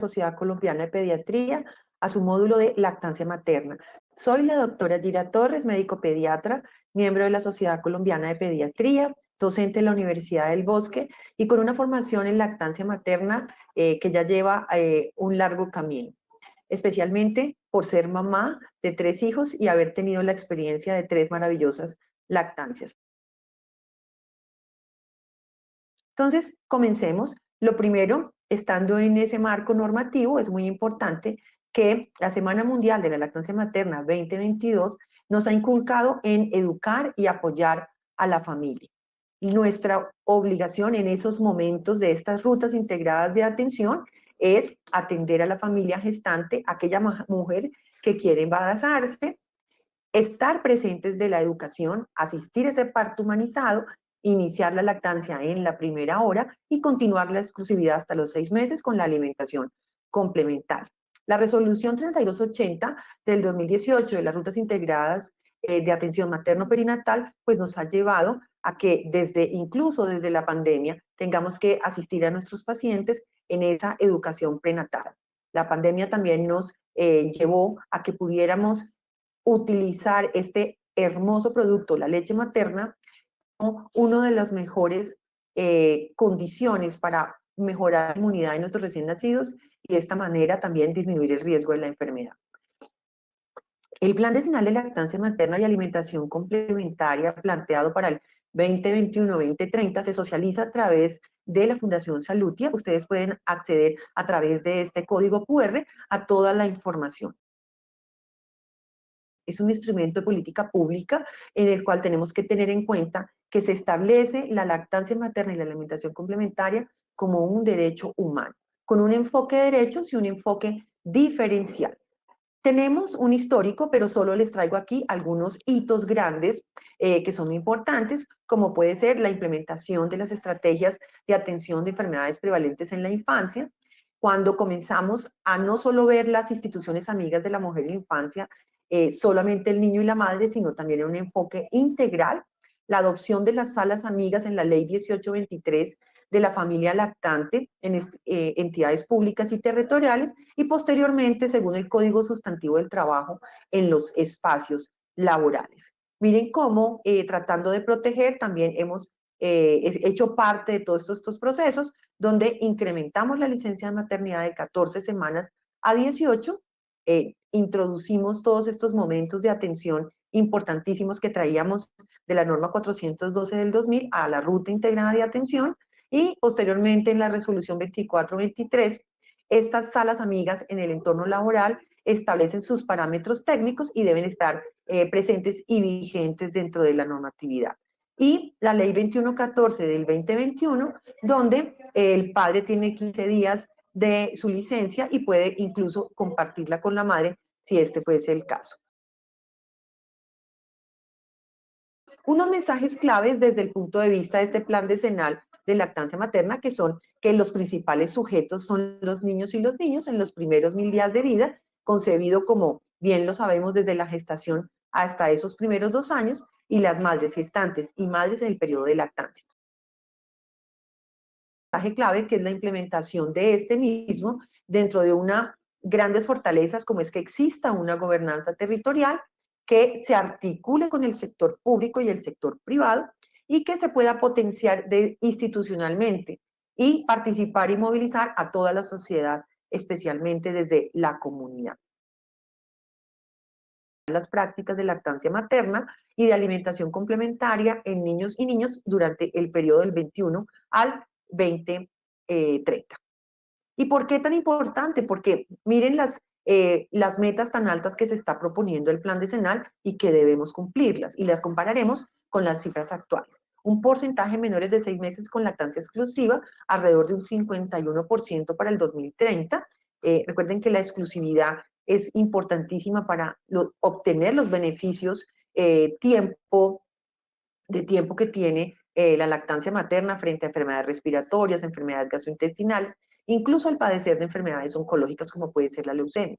Sociedad Colombiana de Pediatría a su módulo de lactancia materna. Soy la doctora Gira Torres, médico pediatra, miembro de la Sociedad Colombiana de Pediatría, docente en la Universidad del Bosque y con una formación en lactancia materna que ya lleva un largo camino, especialmente por ser mamá de 3 hijos y haber tenido la experiencia de 3 maravillosas lactancias. Entonces, comencemos. Lo primero, estando en ese marco normativo, es muy importante que la Semana Mundial de la Lactancia Materna 2022 nos ha inculcado en educar y apoyar a la familia. Y nuestra obligación en esos momentos de estas rutas integradas de atención es atender a la familia gestante, aquella mujer que quiere embarazarse, estar presentes de la educación, asistir a ese parto humanizado, iniciar la lactancia en la primera hora y continuar la exclusividad hasta los 6 meses con la alimentación complementaria. La resolución 3280 del 2018 de las rutas integradas de atención materno-perinatal, pues nos ha llevado a que incluso desde la pandemia tengamos que asistir a nuestros pacientes en esa educación prenatal. La pandemia también nos llevó a que pudiéramos utilizar este hermoso producto, la leche materna, como una de las mejores condiciones para mejorar la inmunidad de nuestros recién nacidos y de esta manera también disminuir el riesgo de la enfermedad. El Plan Decenal de Lactancia Materna y Alimentación Complementaria planteado para el 2021-2030 se socializa a través de la Fundación Salutia. Ustedes pueden acceder a través de este código QR a toda la información. Es un instrumento de política pública en el cual tenemos que tener en cuenta que se establece la lactancia materna y la alimentación complementaria como un derecho humano, con un enfoque de derechos y un enfoque diferencial. Tenemos un histórico, pero solo les traigo aquí algunos hitos grandes que son muy importantes, como puede ser la implementación de las estrategias de atención de enfermedades prevalentes en la infancia, cuando comenzamos a no solo ver las instituciones amigas de la mujer y la infancia, solamente el niño y la madre, sino también en un enfoque integral, la adopción de las salas amigas en la ley 1823 de la familia lactante en entidades públicas y territoriales y posteriormente, según el Código Sustantivo del Trabajo, en los espacios laborales. Miren cómo, tratando de proteger, también hemos hecho parte de todos estos procesos, donde incrementamos la licencia de maternidad de 14 semanas a 18, introducimos todos estos momentos de atención importantísimos que traíamos de la norma 412 del 2000 a la ruta integrada de atención y posteriormente en la resolución 2423, estas salas amigas en el entorno laboral establecen sus parámetros técnicos y deben estar presentes y vigentes dentro de la normatividad. Y la ley 2114 del 2021, donde el padre tiene 15 días de su licencia y puede incluso compartirla con la madre si este fuese el caso. Unos mensajes claves desde el punto de vista de este plan decenal de lactancia materna, que son que los principales sujetos son los niños y los niños en los primeros 1000 días de vida, concebido como bien lo sabemos desde la gestación hasta esos primeros 2 años, y las madres gestantes y madres en el periodo de lactancia. Mensaje clave que es la implementación de este mismo dentro de una grandes fortalezas como es que exista una gobernanza territorial que se articule con el sector público y el sector privado y que se pueda potenciar institucionalmente y participar y movilizar a toda la sociedad, especialmente desde la comunidad. Las prácticas de lactancia materna y de alimentación complementaria en niños y niñas durante el periodo del 21 al 2030. ¿Y por qué tan importante? Porque miren las metas tan altas que se está proponiendo el plan decenal y que debemos cumplirlas, y las compararemos con las cifras actuales. Un porcentaje menores de 6 meses con lactancia exclusiva, alrededor de un 51% para el 2030. Recuerden que la exclusividad es importantísima para obtener los beneficios de tiempo que tiene la lactancia materna frente a enfermedades respiratorias, enfermedades gastrointestinales, incluso al padecer de enfermedades oncológicas como puede ser la leucemia.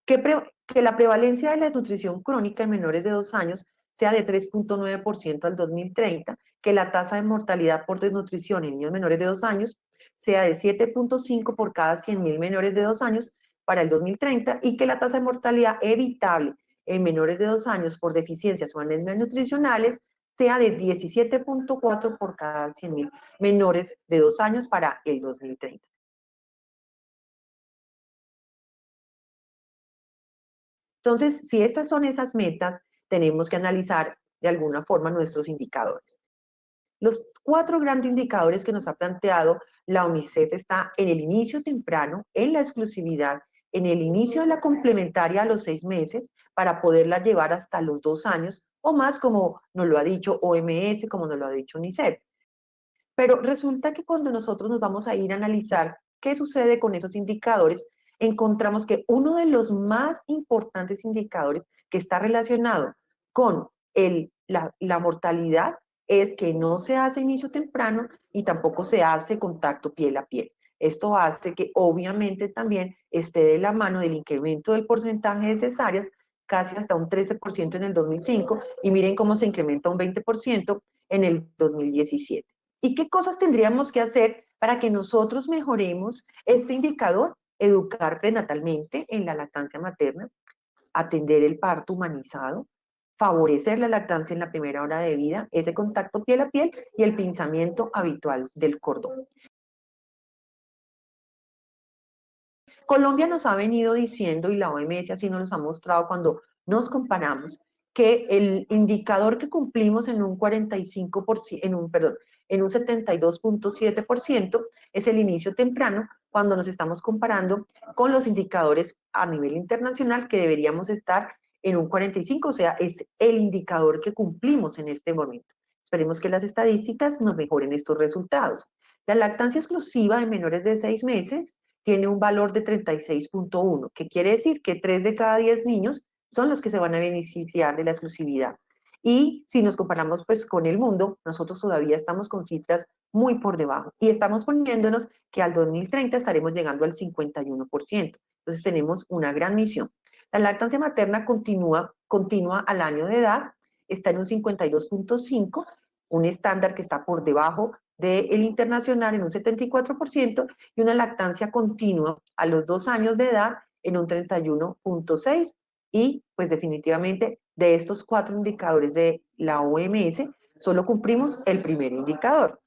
Que la prevalencia de la desnutrición crónica en menores de 2 años sea de 3.9% al 2030, que la tasa de mortalidad por desnutrición en niños menores de 2 años sea de 7.5 por cada 100.000 menores de 2 años para el 2030 y que la tasa de mortalidad evitable en menores de 2 años por deficiencias o anemias nutricionales sea de 17.4 por cada 100.000 menores de 2 años para el 2030. Entonces, si estas son esas metas, tenemos que analizar de alguna forma nuestros indicadores. Los 4 grandes indicadores que nos ha planteado la UNICEF está en el inicio temprano, en la exclusividad, en el inicio de la complementaria a los 6 meses, para poderla llevar hasta los 2 años o más, como nos lo ha dicho OMS, como nos lo ha dicho UNICEF. Pero resulta que cuando nosotros nos vamos a ir a analizar qué sucede con esos indicadores, encontramos que uno de los más importantes indicadores que está relacionado con la mortalidad es que no se hace inicio temprano y tampoco se hace contacto piel a piel. Esto hace que obviamente también esté de la mano del incremento del porcentaje de cesáreas, casi hasta un 13% en el 2005, y miren cómo se incrementa un 20% en el 2017. ¿Y qué cosas tendríamos que hacer para que nosotros mejoremos este indicador? Educar prenatalmente en la lactancia materna, atender el parto humanizado, favorecer la lactancia en la primera hora de vida, ese contacto piel a piel y el pinzamiento habitual del cordón. Colombia nos ha venido diciendo, y la OMS así nos ha mostrado cuando nos comparamos, que el indicador que cumplimos en un 45%, en un 72.7% es el inicio temprano, cuando nos estamos comparando con los indicadores a nivel internacional que deberíamos estar en un 45%, o sea, es el indicador que cumplimos en este momento. Esperemos que las estadísticas nos mejoren estos resultados. La lactancia exclusiva de menores de 6 meses tiene un valor de 36.1, que quiere decir que 3 de cada 10 niños son los que se van a beneficiar de la exclusividad. Y si nos comparamos pues con el mundo, nosotros todavía estamos con cifras muy por debajo y estamos poniéndonos que al 2030 estaremos llegando al 51%. Entonces tenemos una gran misión. La lactancia materna continua al año de edad, está en un 52.5, un estándar que está por debajo del internacional en un 74% y una lactancia continua a los 2 años de edad en un 31.6%. Y pues definitivamente de estos 4 indicadores de la OMS, solo cumplimos el primer indicador.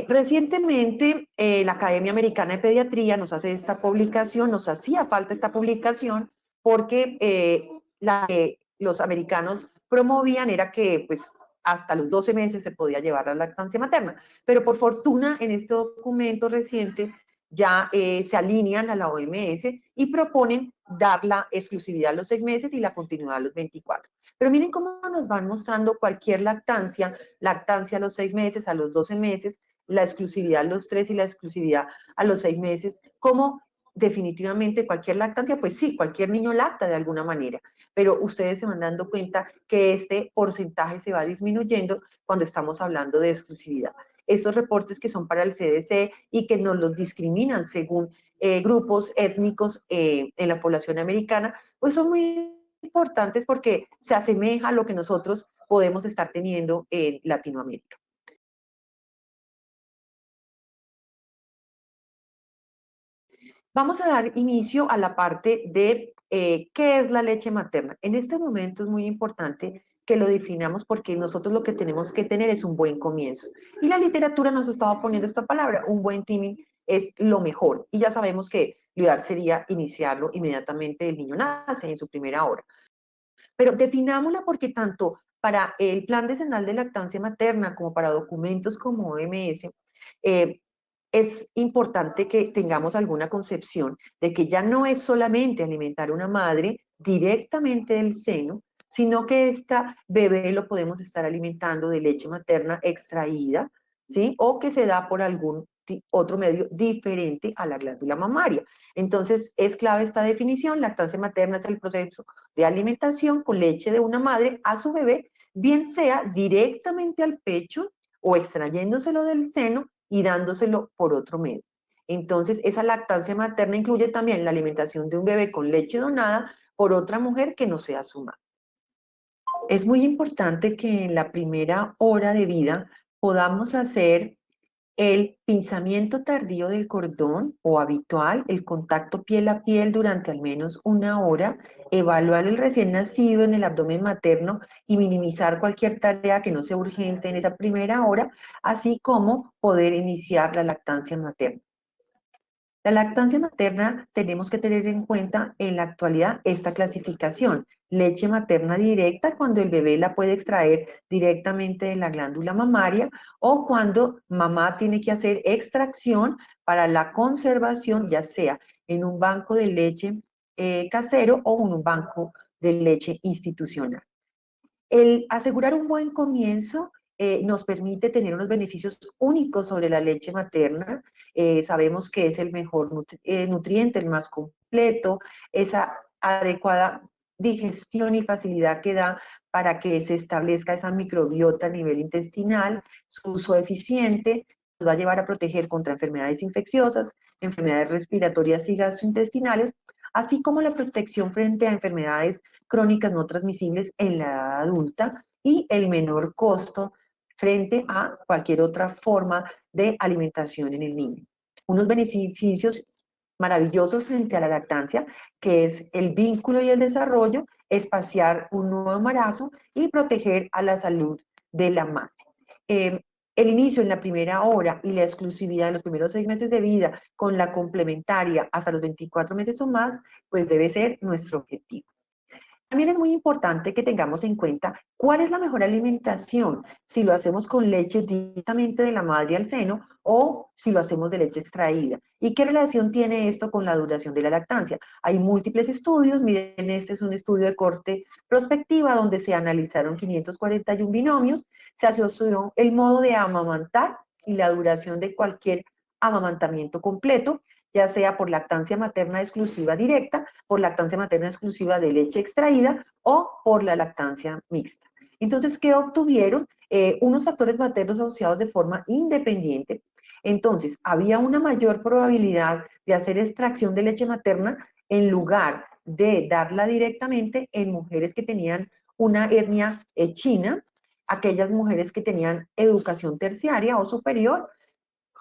Recientemente, la Academia Americana de Pediatría nos hace esta publicación, nos hacía falta esta publicación porque la que los americanos promovían era que pues hasta los 12 meses se podía llevar la lactancia materna, pero por fortuna en este documento reciente ya se alinean a la OMS y proponen dar la exclusividad a los 6 meses y la continuidad a los 24. Pero miren cómo nos van mostrando cualquier lactancia a los 6 meses, a los 12 meses, la exclusividad a los 3 y la exclusividad a los 6 meses, como definitivamente cualquier lactancia, pues sí, cualquier niño lacta de alguna manera, pero ustedes se van dando cuenta que este porcentaje se va disminuyendo cuando estamos hablando de exclusividad. Esos reportes que son para el CDC y que nos los discriminan según grupos étnicos en la población americana, pues son muy importantes porque se asemeja a lo que nosotros podemos estar teniendo en Latinoamérica. Vamos a dar inicio a la parte de qué es la leche materna. En este momento es muy importante que lo definamos porque nosotros lo que tenemos que tener es un buen comienzo. Y la literatura nos estaba poniendo esta palabra, un buen timing es lo mejor. Y ya sabemos que lo ideal sería iniciarlo inmediatamente el niño nace en su primera hora. Pero definámosla porque tanto para el Plan Decenal de Lactancia Materna como para documentos como OMS, es importante que tengamos alguna concepción de que ya no es solamente alimentar a una madre directamente del seno, sino que esta bebé lo podemos estar alimentando de leche materna extraída, ¿sí? O que se da por algún otro medio diferente a la glándula mamaria. Entonces, es clave esta definición. Lactancia materna es el proceso de alimentación con leche de una madre a su bebé, bien sea directamente al pecho o extrayéndoselo del seno y dándoselo por otro medio. Entonces, esa lactancia materna incluye también la alimentación de un bebé con leche donada por otra mujer que no sea su madre. Es muy importante que en la primera hora de vida podamos hacer El pinzamiento tardío del cordón o habitual, el contacto piel a piel durante al menos una hora, evaluar el recién nacido en el abdomen materno y minimizar cualquier tarea que no sea urgente en esa primera hora, así como poder iniciar la lactancia materna. La lactancia materna tenemos que tener en cuenta en la actualidad esta clasificación. Leche materna directa, cuando el bebé la puede extraer directamente de la glándula mamaria, o cuando mamá tiene que hacer extracción para la conservación, ya sea en un banco de leche casero o en un banco de leche institucional. El asegurar un buen comienzo nos permite tener unos beneficios únicos sobre la leche materna. Sabemos que es el mejor nutriente, el más completo, esa adecuada digestión y facilidad que da para que se establezca esa microbiota a nivel intestinal. Su uso eficiente nos va a llevar a proteger contra enfermedades infecciosas, enfermedades respiratorias y gastrointestinales, así como la protección frente a enfermedades crónicas no transmisibles en la edad adulta y el menor costo frente a cualquier otra forma de alimentación en el niño. Unos beneficios maravillosos frente a la lactancia, que es el vínculo y el desarrollo, espaciar un nuevo embarazo y proteger a la salud de la madre. Eh, el inicio en la primera hora y la exclusividad en los primeros 6 meses de vida con la complementaria hasta los 24 meses o más, pues debe ser nuestro objetivo. También es muy importante que tengamos en cuenta cuál es la mejor alimentación, si lo hacemos con leche directamente de la madre al seno o si lo hacemos de leche extraída. ¿Y qué relación tiene esto con la duración de la lactancia? Hay múltiples estudios, miren, este es un estudio de corte prospectiva donde se analizaron 541 binomios, se asoció el modo de amamantar y la duración de cualquier amamantamiento completo, ya sea por lactancia materna exclusiva directa, por lactancia materna exclusiva de leche extraída o por la lactancia mixta. Entonces, ¿qué obtuvieron? Unos factores maternos asociados de forma independiente. Entonces, había una mayor probabilidad de hacer extracción de leche materna en lugar de darla directamente en mujeres que tenían una etnia china, aquellas mujeres que tenían educación terciaria o superior,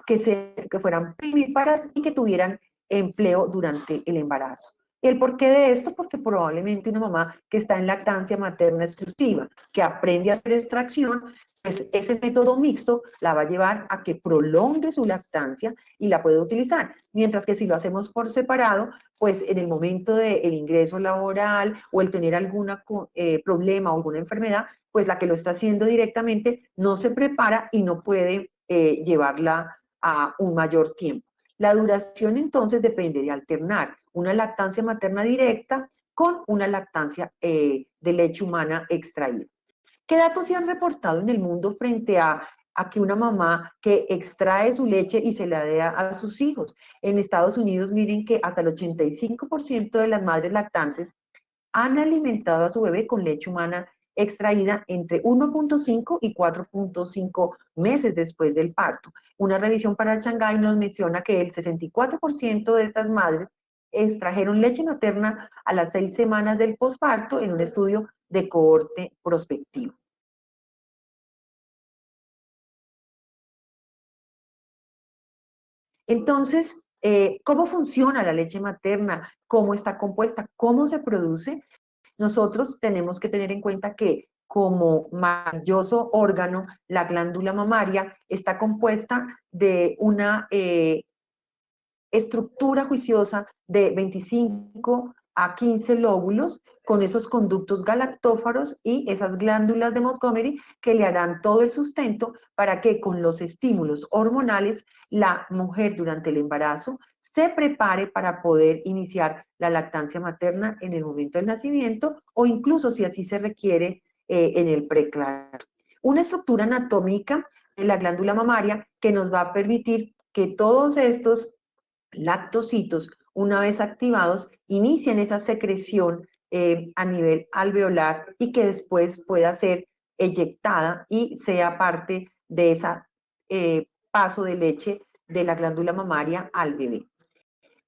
que fueran primíparas y que tuvieran empleo durante el embarazo. ¿El porqué de esto? Porque probablemente una mamá que está en lactancia materna exclusiva, que aprende a hacer extracción, pues ese método mixto la va a llevar a que prolongue su lactancia y la puede utilizar. Mientras que si lo hacemos por separado, pues en el momento del ingreso laboral o el tener algún problema o alguna enfermedad, pues la que lo está haciendo directamente no se prepara y no puede llevarla a un mayor tiempo. La duración entonces depende de alternar una lactancia materna directa con una lactancia de leche humana extraída. ¿Qué datos se han reportado en el mundo frente a que una mamá que extrae su leche y se la dé a sus hijos? En Estados Unidos, miren que hasta el 85% de las madres lactantes han alimentado a su bebé con leche humana extraída entre 1.5 y 4.5 meses después del parto. Una revisión para Shanghái nos menciona que el 64% de estas madres extrajeron leche materna a las 6 semanas del posparto en un estudio de cohorte prospectivo. Entonces, ¿cómo funciona la leche materna? ¿Cómo está compuesta? ¿Cómo se produce? Nosotros tenemos que tener en cuenta que como maravilloso órgano, la glándula mamaria está compuesta de una estructura juiciosa de 25 a 15 lóbulos con esos conductos galactófaros y esas glándulas de Montgomery que le harán todo el sustento para que con los estímulos hormonales la mujer durante el embarazo se prepare para poder iniciar la lactancia materna en el momento del nacimiento o incluso si así se requiere en el preclaro. Una estructura anatómica de la glándula mamaria que nos va a permitir que todos estos lactocitos, una vez activados, inician esa secreción a nivel alveolar y que después pueda ser eyectada y sea parte de ese paso de leche de la glándula mamaria al bebé.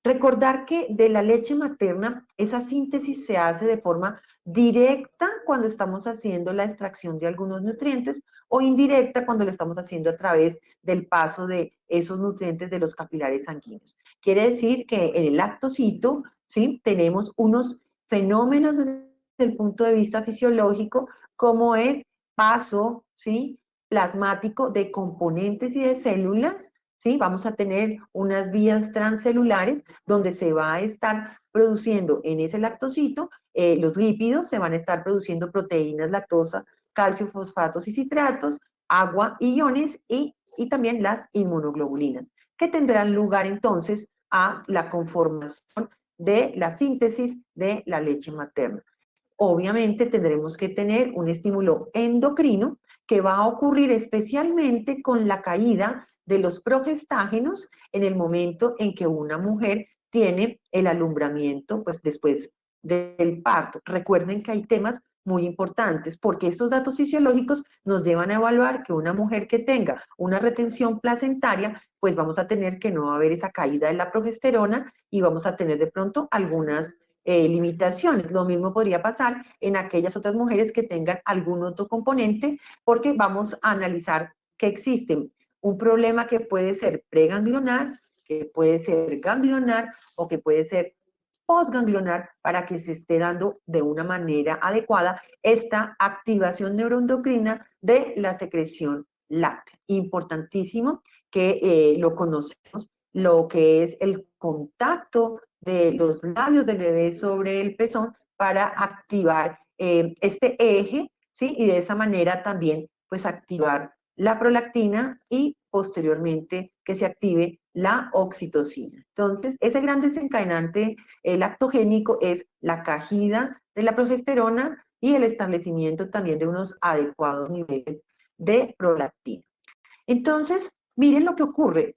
Recordar que de la leche materna, esa síntesis se hace de forma directa cuando estamos haciendo la extracción de algunos nutrientes o indirecta cuando lo estamos haciendo a través del paso de esos nutrientes de los capilares sanguíneos. Quiere decir que en el lactocito, ¿sí? Tenemos unos fenómenos desde el punto de vista fisiológico, como es paso, ¿sí? Plasmático de componentes y de células, ¿sí? Vamos a tener unas vías transcelulares donde se va a estar produciendo en ese lactocito los lípidos, se van a estar produciendo proteínas, lactosa, calcio, fosfatos y citratos, agua, iones y también las inmunoglobulinas, que tendrán lugar entonces a la conformación de la síntesis de la leche materna. Obviamente tendremos que tener un estímulo endocrino que va a ocurrir especialmente con la caída de los progestágenos en el momento en que una mujer tiene el alumbramiento, pues después del parto. Recuerden que hay temas muy importantes porque estos datos fisiológicos nos llevan a evaluar que una mujer que tenga una retención placentaria, pues vamos a tener que no haber esa caída de la progesterona y vamos a tener de pronto algunas limitaciones. Lo mismo podría pasar en aquellas otras mujeres que tengan algún otro componente, porque vamos a analizar que existen un problema que puede ser preganglionar, que puede ser ganglionar o que puede ser postganglionar para que se esté dando de una manera adecuada esta activación neuroendocrina de la secreción láctea. Importantísimo que lo conocemos, lo que es el contacto de los labios del bebé sobre el pezón para activar este eje, ¿sí? Y de esa manera también, pues, activar la prolactina y posteriormente que se active la oxitocina. Entonces, ese gran desencadenante lactogénico es la caída de la progesterona y el establecimiento también de unos adecuados niveles de prolactina. Entonces, miren lo que ocurre,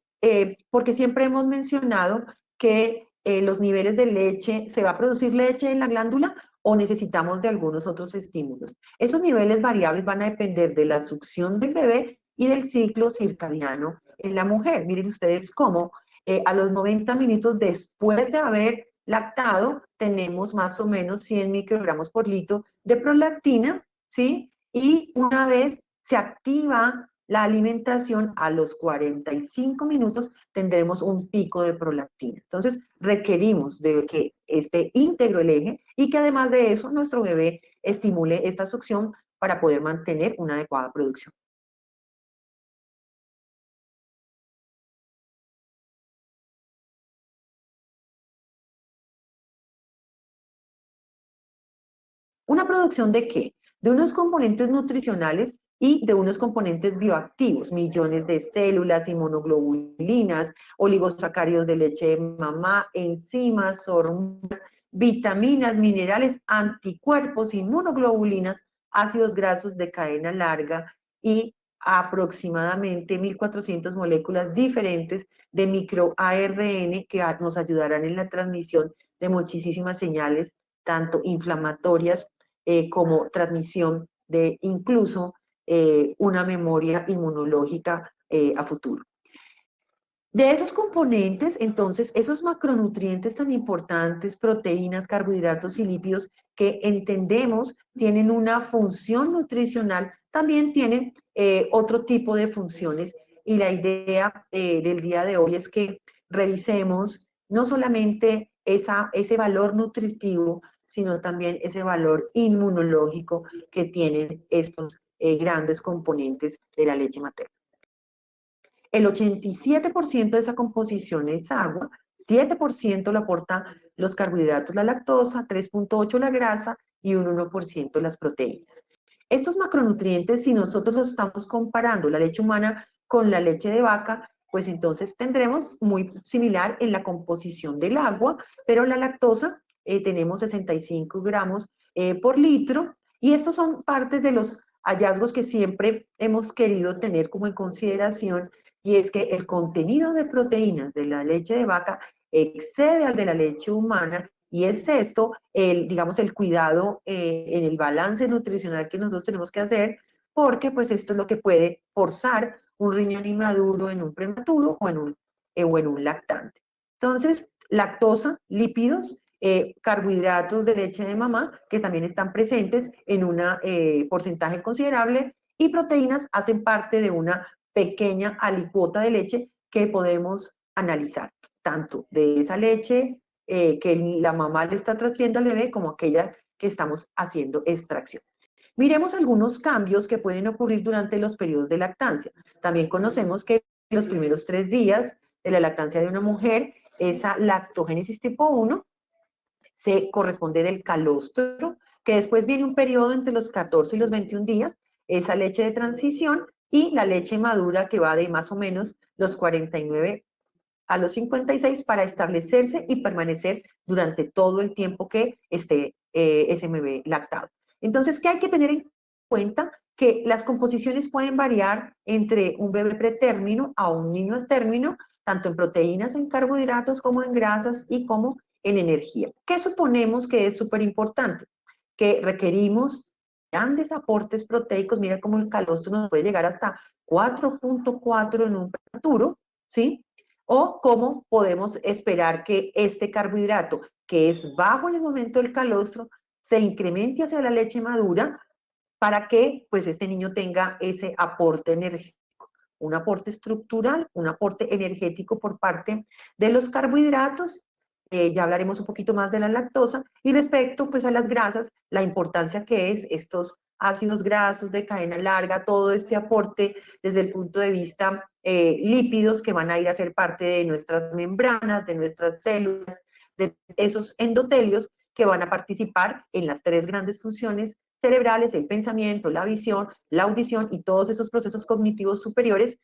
porque siempre hemos mencionado que los niveles de leche, ¿se va a producir leche en la glándula o necesitamos de algunos otros estímulos? Esos niveles variables van a depender de la succión del bebé y del ciclo circadiano en la mujer. Miren ustedes cómo a los 90 minutos después de haber lactado, tenemos más o menos 100 microgramos por litro de prolactina, ¿sí? Y una vez se activa la alimentación, a los 45 minutos tendremos un pico de prolactina. Entonces, requerimos de que esté íntegro el eje y que además de eso nuestro bebé estimule esta succión para poder mantener una adecuada producción. ¿Una producción de qué? De unos componentes nutricionales y de unos componentes bioactivos, millones de células, inmunoglobulinas, oligosacáridos de leche de mamá, enzimas, hormonas, vitaminas, minerales, anticuerpos, inmunoglobulinas, ácidos grasos de cadena larga y aproximadamente 1.400 moléculas diferentes de microARN que nos ayudarán en la transmisión de muchísimas señales, tanto inflamatorias como transmisión de incluso una memoria inmunológica a futuro. De esos componentes, entonces, esos macronutrientes tan importantes, proteínas, carbohidratos y lípidos, que entendemos tienen una función nutricional, también tienen otro tipo de funciones. Y la idea del día de hoy es que revisemos no solamente ese valor nutritivo, sino también ese valor inmunológico que tienen estos grandes componentes de la leche materna. El 87% de esa composición es agua, 7% lo aporta los carbohidratos, la lactosa, 3,8% la grasa y un 1% las proteínas. Estos macronutrientes, si nosotros los estamos comparando la leche humana con la leche de vaca, pues entonces tendremos muy similar en la composición del agua, pero la lactosa tenemos 65 gramos por litro y estos son partes de los hallazgos que siempre hemos querido tener como en consideración y es que el contenido de proteínas de la leche de vaca excede al de la leche humana y es esto, digamos, el cuidado en el balance nutricional que nosotros tenemos que hacer, porque pues esto es lo que puede forzar un riñón inmaduro en un prematuro o en un lactante. Entonces, lactosa, lípidos, carbohidratos de leche de mamá, que también están presentes en un porcentaje considerable, y proteínas hacen parte de una pequeña alicuota de leche que podemos analizar, tanto de esa leche que la mamá le está transfiriendo al bebé como aquella que estamos haciendo extracción. Miremos algunos cambios que pueden ocurrir durante los periodos de lactancia. También conocemos que en los primeros 3 días de la lactancia de una mujer, esa lactogénesis tipo 1 se corresponde del calostro, que después viene un periodo entre los 14 y los 21 días, esa leche de transición, y la leche madura que va de más o menos los 49 a los 56 para establecerse y permanecer durante todo el tiempo que esté ese bebé lactado. Entonces, ¿qué hay que tener en cuenta? Que las composiciones pueden variar entre un bebé pretérmino a un niño al término, tanto en proteínas, en carbohidratos, como en grasas y como en energía. ¿Qué suponemos que es súper importante? Que requerimos grandes aportes proteicos. Mira cómo el calostro nos puede llegar hasta 4.4 en un prematuro, ¿sí? O cómo podemos esperar que este carbohidrato, que es bajo en el momento del calostro, se incremente hacia la leche madura para que pues este niño tenga ese aporte energético, un aporte estructural, un aporte energético por parte de los carbohidratos. Ya hablaremos un poquito más de la lactosa, y respecto pues a las grasas, la importancia que es estos ácidos grasos de cadena larga, todo este aporte desde el punto de vista lípidos que van a ir a ser parte de nuestras membranas, de nuestras células, de esos endotelios que van a participar en las 3 grandes funciones cerebrales: el pensamiento, la visión, la audición y todos esos procesos cognitivos superiores,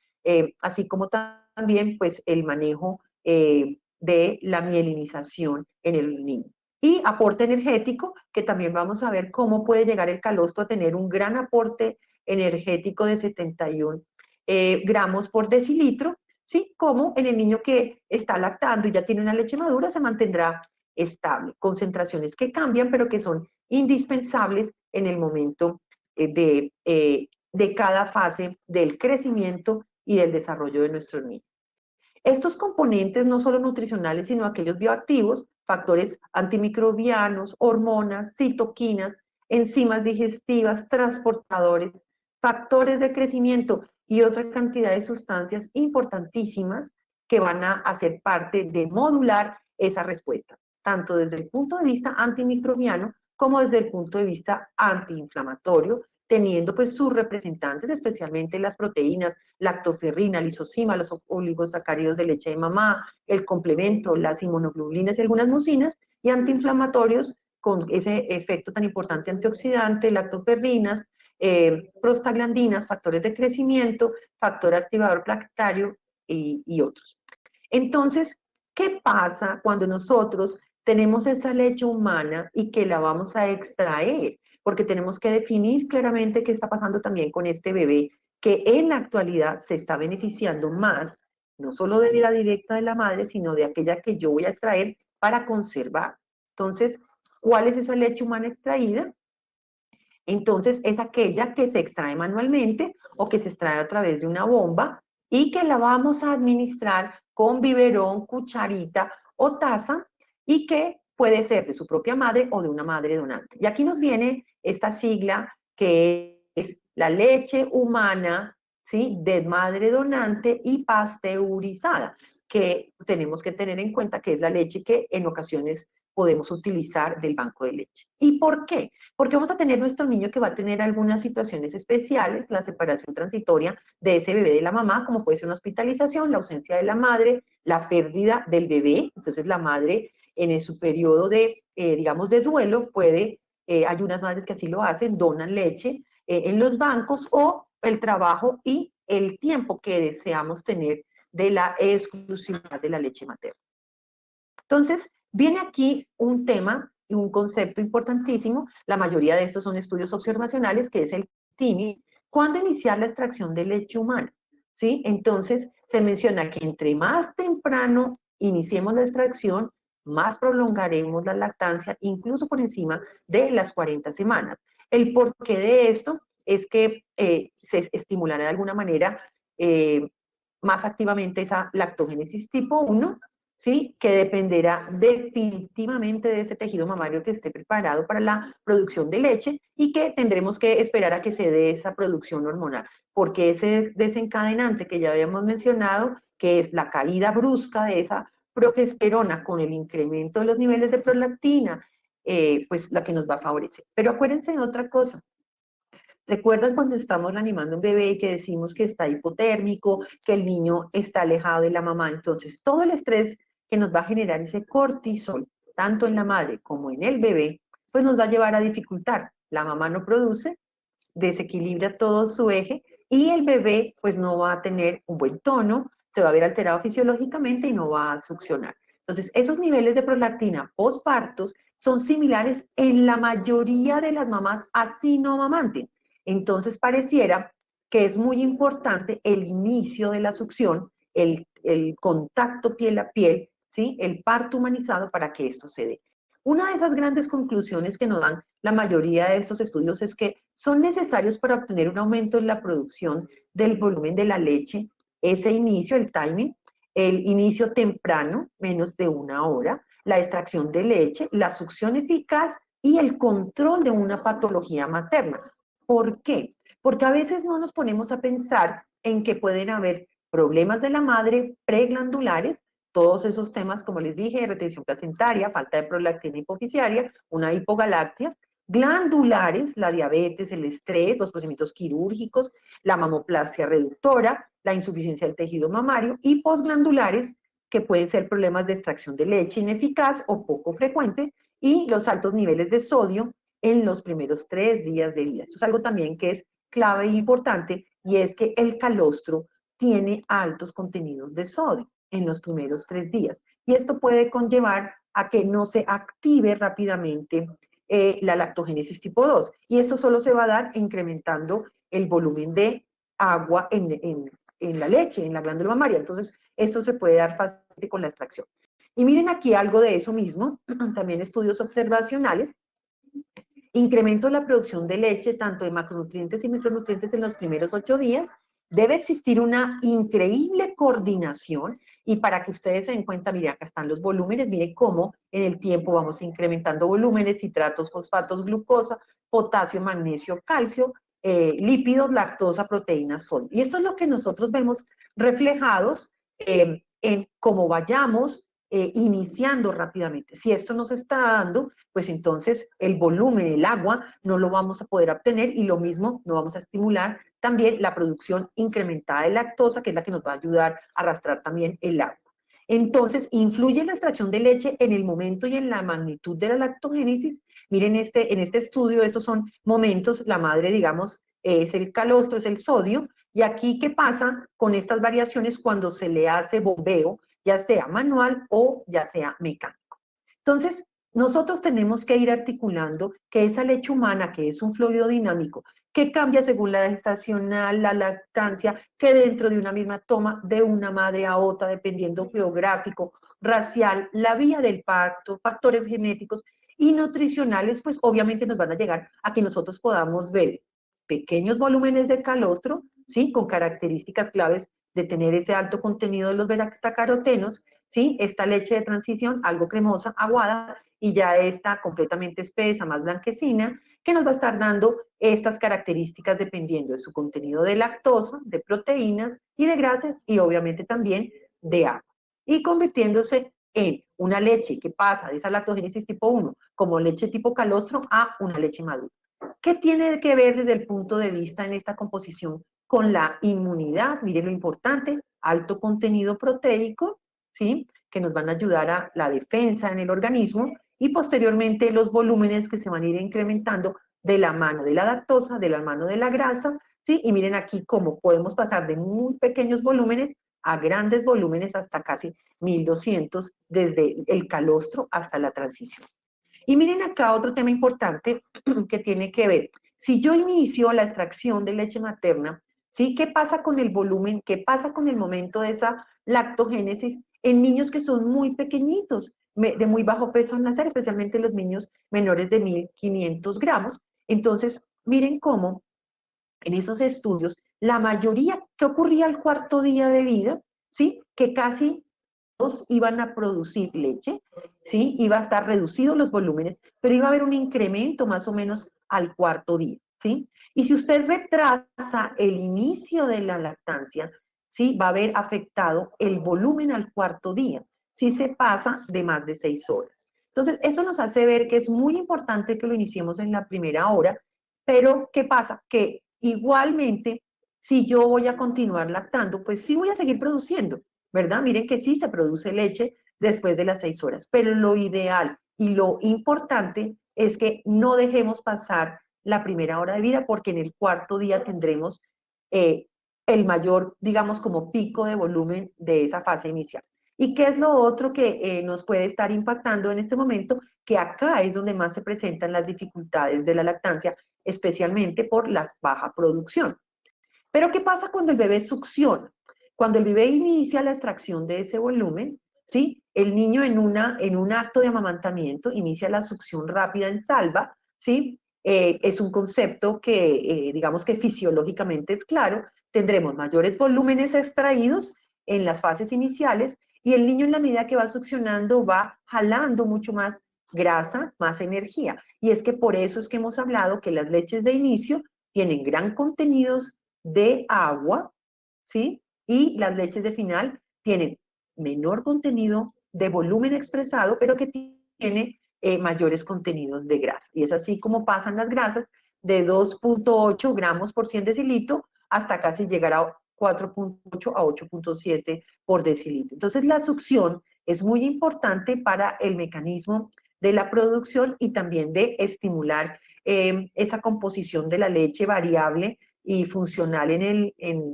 así como también pues el manejo de la mielinización en el niño. Y aporte energético, que también vamos a ver cómo puede llegar el calostro a tener un gran aporte energético de 71 gramos por decilitro, ¿sí? Como en el niño que está lactando y ya tiene una leche madura, se mantendrá estable. Concentraciones que cambian, pero que son indispensables en el momento de cada fase del crecimiento y del desarrollo de nuestros niños. Estos componentes, no solo nutricionales, sino aquellos bioactivos, factores antimicrobianos, hormonas, citoquinas, enzimas digestivas, transportadores, factores de crecimiento y otra cantidad de sustancias importantísimas que van a hacer parte de modular esa respuesta, tanto desde el punto de vista antimicrobiano como desde el punto de vista antiinflamatorio, teniendo pues sus representantes, especialmente las proteínas, lactoferrina, lisozima, los oligosacáridos de leche de mamá, el complemento, las inmunoglobulinas y algunas mucinas, y antiinflamatorios con ese efecto tan importante antioxidante, lactoferrinas, prostaglandinas, factores de crecimiento, factor activador plaquetario y otros. Entonces, ¿qué pasa cuando nosotros tenemos esa leche humana y que la vamos a extraer? Porque tenemos que definir claramente qué está pasando también con este bebé, que en la actualidad se está beneficiando más, no solo de la directa de la madre, sino de aquella que yo voy a extraer para conservar. Entonces, ¿cuál es esa leche humana extraída? Entonces, es aquella que se extrae manualmente o que se extrae a través de una bomba y que la vamos a administrar con biberón, cucharita o taza, y que puede ser de su propia madre o de una madre donante. Y aquí nos viene esta sigla que es la leche humana, ¿sí?, de madre donante y pasteurizada, que tenemos que tener en cuenta que es la leche que en ocasiones podemos utilizar del banco de leche. ¿Y por qué? Porque vamos a tener nuestro niño que va a tener algunas situaciones especiales, la separación transitoria de ese bebé de la mamá, como puede ser una hospitalización, la ausencia de la madre, la pérdida del bebé. Entonces la madre en su periodo de, digamos, de duelo puede, hay unas madres que así lo hacen, donan leche en los bancos, o el trabajo y el tiempo que deseamos tener de la exclusividad de la leche materna. Entonces, viene aquí un tema y un concepto importantísimo. La mayoría de estos son estudios observacionales, que es el TIMI. ¿Cuándo iniciar la extracción de leche humana? ¿Sí? Entonces, se menciona que entre más temprano iniciemos la extracción, más prolongaremos la lactancia, incluso por encima de las 40 semanas. El porqué de esto es que se estimulará de alguna manera más activamente esa lactogénesis tipo 1, ¿sí? Que dependerá definitivamente de ese tejido mamario que esté preparado para la producción de leche y que tendremos que esperar a que se dé esa producción hormonal, porque ese desencadenante que ya habíamos mencionado, que es la caída brusca de esa progesterona con el incremento de los niveles de prolactina, pues la que nos va a favorecer. Pero acuérdense de otra cosa. ¿Recuerdan cuando estamos reanimando un bebé y que decimos que está hipotérmico, que el niño está alejado de la mamá? Entonces, todo el estrés que nos va a generar ese cortisol, tanto en la madre como en el bebé, pues nos va a llevar a dificultar. La mamá no produce, desequilibra todo su eje y el bebé pues no va a tener un buen tono, se va a ver alterado fisiológicamente y no va a succionar. Entonces, esos niveles de prolactina postpartos son similares en la mayoría de las mamás así no mamanten. Entonces, pareciera que es muy importante el inicio de la succión, el contacto piel a piel, ¿sí? El parto humanizado para que esto se dé. Una de esas grandes conclusiones que nos dan la mayoría de estos estudios es que son necesarios para obtener un aumento en la producción del volumen de la leche, ese inicio, el timing, el inicio temprano, menos de 1 hora, la extracción de leche, la succión eficaz y el control de una patología materna. ¿Por qué? Porque a veces no nos ponemos a pensar en que pueden haber problemas de la madre preglandulares, todos esos temas, como les dije, retención placentaria, falta de prolactina hipoficiaria, una hipogalactia, glandulares, la diabetes, el estrés, los procedimientos quirúrgicos, la mamoplastia reductora, la insuficiencia del tejido mamario y posglandulares, que pueden ser problemas de extracción de leche ineficaz o poco frecuente, y los altos niveles de sodio en los primeros 3 días de vida. Esto es algo también que es clave e importante, y es que el calostro tiene altos contenidos de sodio en los primeros 3 días. Y esto puede conllevar a que no se active rápidamente la lactogénesis tipo 2. Y esto solo se va a dar incrementando el volumen de agua en la leche, en la glándula mamaria. Entonces, esto se puede dar fácilmente con la extracción. Y miren aquí algo de eso mismo, también estudios observacionales. Incremento la producción de leche, tanto de macronutrientes y micronutrientes en los primeros 8 días. Debe existir una increíble coordinación, y para que ustedes se den cuenta, miren, acá están los volúmenes, miren cómo en el tiempo vamos incrementando volúmenes, citratos, fosfatos, glucosa, potasio, magnesio, calcio, lípidos, lactosa, proteínas, sol. Y esto es lo que nosotros vemos reflejados en cómo vayamos iniciando rápidamente. Si esto nos está dando, pues entonces el volumen, el agua, no lo vamos a poder obtener, y lo mismo no vamos a estimular también la producción incrementada de lactosa, que es la que nos va a ayudar a arrastrar también el agua. Entonces, influye la extracción de leche en el momento y en la magnitud de la lactogénesis. Miren, en este estudio, estos son momentos, la madre, digamos, es el calostro, es el sodio, y aquí, ¿qué pasa con estas variaciones cuando se le hace bombeo, ya sea manual o ya sea mecánico? Entonces, nosotros tenemos que ir articulando que esa leche humana, que es un fluido dinámico, que cambia según la gestacional, la lactancia, que dentro de una misma toma de una madre a otra, dependiendo geográfico, racial, la vía del parto, factores genéticos y nutricionales, pues obviamente nos van a llegar a que nosotros podamos ver pequeños volúmenes de calostro, ¿sí? Con características claves de tener ese alto contenido de los betacarotenos, ¿sí? Esta leche de transición, algo cremosa, aguada, y ya está completamente espesa, más blanquecina, que nos va a estar dando estas características dependiendo de su contenido de lactosa, de proteínas y de grasas, y obviamente también de agua. Y convirtiéndose en una leche que pasa de esa lactogénesis tipo 1 como leche tipo calostro a una leche madura. ¿Qué tiene que ver desde el punto de vista en esta composición con la inmunidad? Miren lo importante, alto contenido proteico, ¿sí? Que nos van a ayudar a la defensa en el organismo, y posteriormente los volúmenes que se van a ir incrementando de la mano de la lactosa, de la mano de la grasa, ¿sí? Y miren aquí cómo podemos pasar de muy pequeños volúmenes a grandes volúmenes hasta casi 1200 desde el calostro hasta la transición. Y miren acá otro tema importante que tiene que ver. Si yo inicio la extracción de leche materna, ¿sí? ¿Qué pasa con el volumen? ¿Qué pasa con el momento de esa lactogénesis en niños que son muy pequeñitos, de muy bajo peso al nacer, especialmente los niños menores de 1500 gramos? Entonces, miren cómo en esos estudios, la mayoría que ocurría al 4.º día de vida, ¿sí? Que casi iban a producir leche, ¿sí? Iba a estar reducidos los volúmenes, pero iba a haber un incremento más o menos al cuarto día, ¿sí? Y si usted retrasa el inicio de la lactancia, ¿sí? Va a haber afectado el volumen al cuarto día, si se pasa de más de 6 horas. Entonces, eso nos hace ver que es muy importante que lo iniciemos en la primera hora, pero ¿qué pasa? Que igualmente, si yo voy a continuar lactando, pues sí voy a seguir produciendo, ¿verdad? Miren que sí se produce leche después de las 6 horas, pero lo ideal y lo importante es que no dejemos pasar la primera hora de vida porque en el cuarto día tendremos el mayor, digamos, como pico de volumen de esa fase inicial. ¿Y qué es lo otro que nos puede estar impactando en este momento? Que acá es donde más se presentan las dificultades de la lactancia, especialmente por la baja producción. Pero ¿qué pasa cuando el bebé succiona? Cuando el bebé inicia la extracción de ese volumen, ¿sí? El niño en un acto de amamantamiento inicia la succión rápida en salva, ¿sí? Es un concepto que, digamos que fisiológicamente es claro, tendremos mayores volúmenes extraídos en las fases iniciales y el niño en la medida que va succionando va jalando mucho más grasa, más energía. Y es que por eso es que hemos hablado que las leches de inicio tienen gran contenidos de agua, ¿sí? Y las leches de final tienen menor contenido de volumen expresado, pero que tiene mayores contenidos de grasa. Y es así como pasan las grasas de 2.8 gramos por 100 decilitro hasta casi llegar a 4.8 a 8.7 por decilitro. Entonces la succión es muy importante para el mecanismo de la producción y también de estimular esa composición de la leche variable y funcional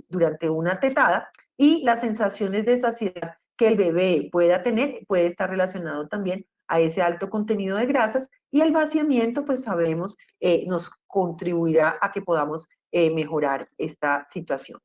durante una tetada, y las sensaciones de saciedad que el bebé pueda tener puede estar relacionado también a ese alto contenido de grasas, y el vaciamiento, pues sabemos, nos contribuirá a que podamos mejorar esta situación.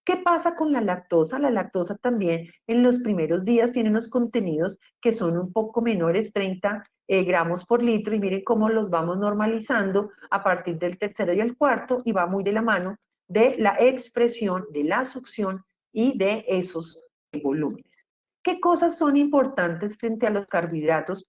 ¿Qué pasa con la lactosa? La lactosa también en los primeros días tiene unos contenidos que son un poco menores, 30 gramos por litro, y miren cómo los vamos normalizando a partir del tercero y el cuarto, y va muy de la mano de la expresión, de la succión y de esos volúmenes. ¿Qué cosas son importantes frente a los carbohidratos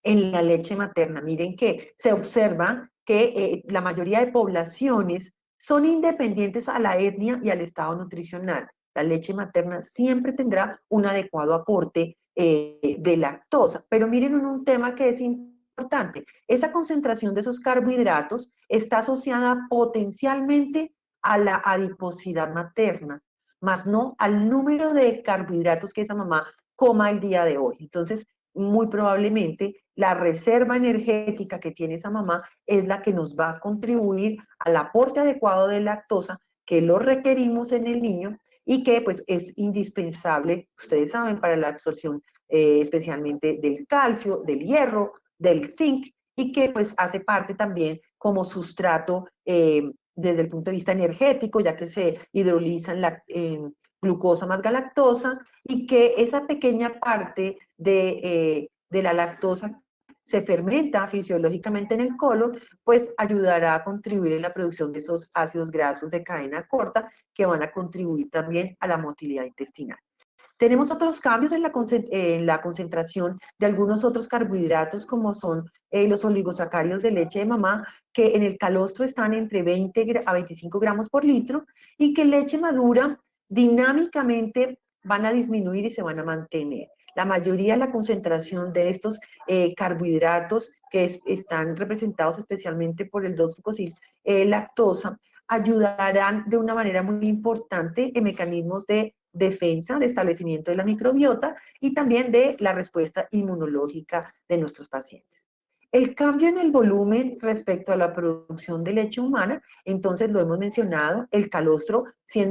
en la leche materna? Miren que se observa que la mayoría de poblaciones son independientes a la etnia y al estado nutricional. La leche materna siempre tendrá un adecuado aporte de lactosa, pero miren un tema que es importante. Esa concentración de esos carbohidratos está asociada potencialmente a la adiposidad materna, más no al número de carbohidratos que esa mamá coma el día de hoy. Entonces, muy probablemente la reserva energética que tiene esa mamá es la que nos va a contribuir al aporte adecuado de lactosa, que lo requerimos en el niño y que pues es indispensable, ustedes saben, para la absorción especialmente del calcio, del hierro, del zinc, y que pues hace parte también como sustrato desde el punto de vista energético, ya que se hidrolizan glucosa más galactosa, y que esa pequeña parte de la lactosa se fermenta fisiológicamente en el colon, pues ayudará a contribuir en la producción de esos ácidos grasos de cadena corta que van a contribuir también a la motilidad intestinal. Tenemos otros cambios en la concentración de algunos otros carbohidratos, como son los oligosacáridos de leche de mamá, que en el calostro están entre 20 a 25 gramos por litro, y que en leche madura dinámicamente van a disminuir y se van a mantener. La mayoría de la concentración de estos carbohidratos que están representados especialmente por el 2-glucosil lactosa ayudarán de una manera muy importante en mecanismos de defensa, de establecimiento de la microbiota y también de la respuesta inmunológica de nuestros pacientes. El cambio en el volumen respecto a la producción de leche humana, entonces lo hemos mencionado, el calostro 100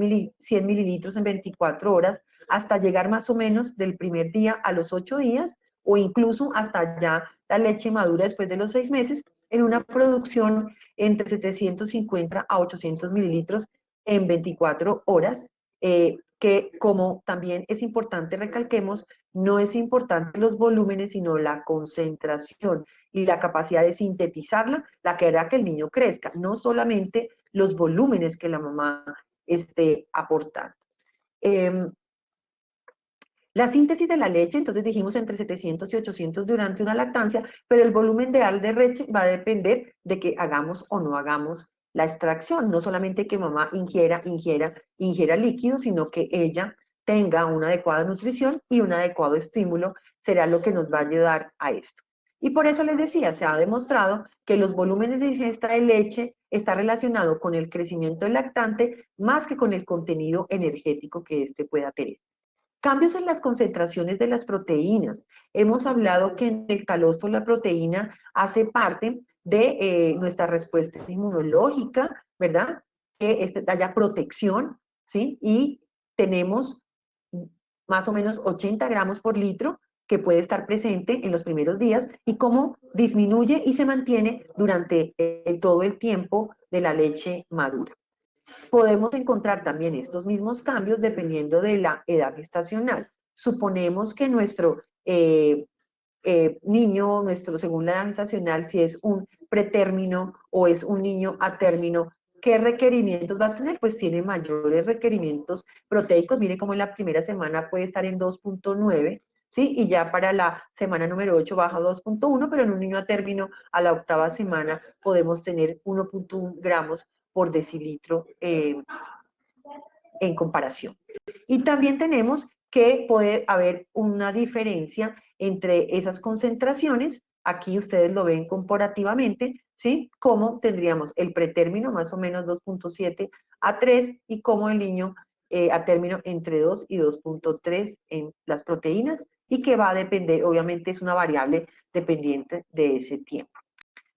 mililitros en 24 horas, hasta llegar más o menos del primer día a los 8 días, o incluso hasta ya la leche madura después de los 6 meses, en una producción entre 750 a 800 mililitros en 24 horas, que como también es importante recalquemos, no es importante los volúmenes, sino la concentración y la capacidad de sintetizarla, la que hará que el niño crezca, no solamente los volúmenes que la mamá esté aportando. La síntesis de la leche, entonces dijimos entre 700 y 800 durante una lactancia, pero el volumen real de leche va a depender de que hagamos o no hagamos la extracción, no solamente que mamá ingiera líquido, sino que ella tenga una adecuada nutrición y un adecuado estímulo, será lo que nos va a ayudar a esto. Y por eso les decía, se ha demostrado que los volúmenes de ingesta de leche está relacionado con el crecimiento del lactante más que con el contenido energético que éste pueda tener. Cambios en las concentraciones de las proteínas. Hemos hablado que en el calostro la proteína hace parte de nuestra respuesta inmunológica, ¿verdad? Que haya protección, ¿sí? Y tenemos más o menos 80 gramos por litro que puede estar presente en los primeros días y cómo disminuye y se mantiene durante todo el tiempo de la leche madura. Podemos encontrar también estos mismos cambios dependiendo de la edad gestacional. Suponemos que nuestro niño, según la edad gestacional, si es un pretérmino o es un niño a término, ¿qué requerimientos va a tener? Pues tiene mayores requerimientos proteicos. Miren cómo en la primera semana puede estar en 2.9, ¿sí? Y ya para la semana número 8 baja a 2.1, pero en un niño a término a la octava semana podemos tener 1.1 gramos por decilitro en comparación. Y también tenemos que puede haber una diferencia entre esas concentraciones. Aquí ustedes lo ven comparativamente, ¿sí? Como tendríamos el pretérmino, más o menos 2.7 a 3, y como el niño a término entre 2 y 2.3 en las proteínas, y que va a depender, obviamente es una variable dependiente de ese tiempo.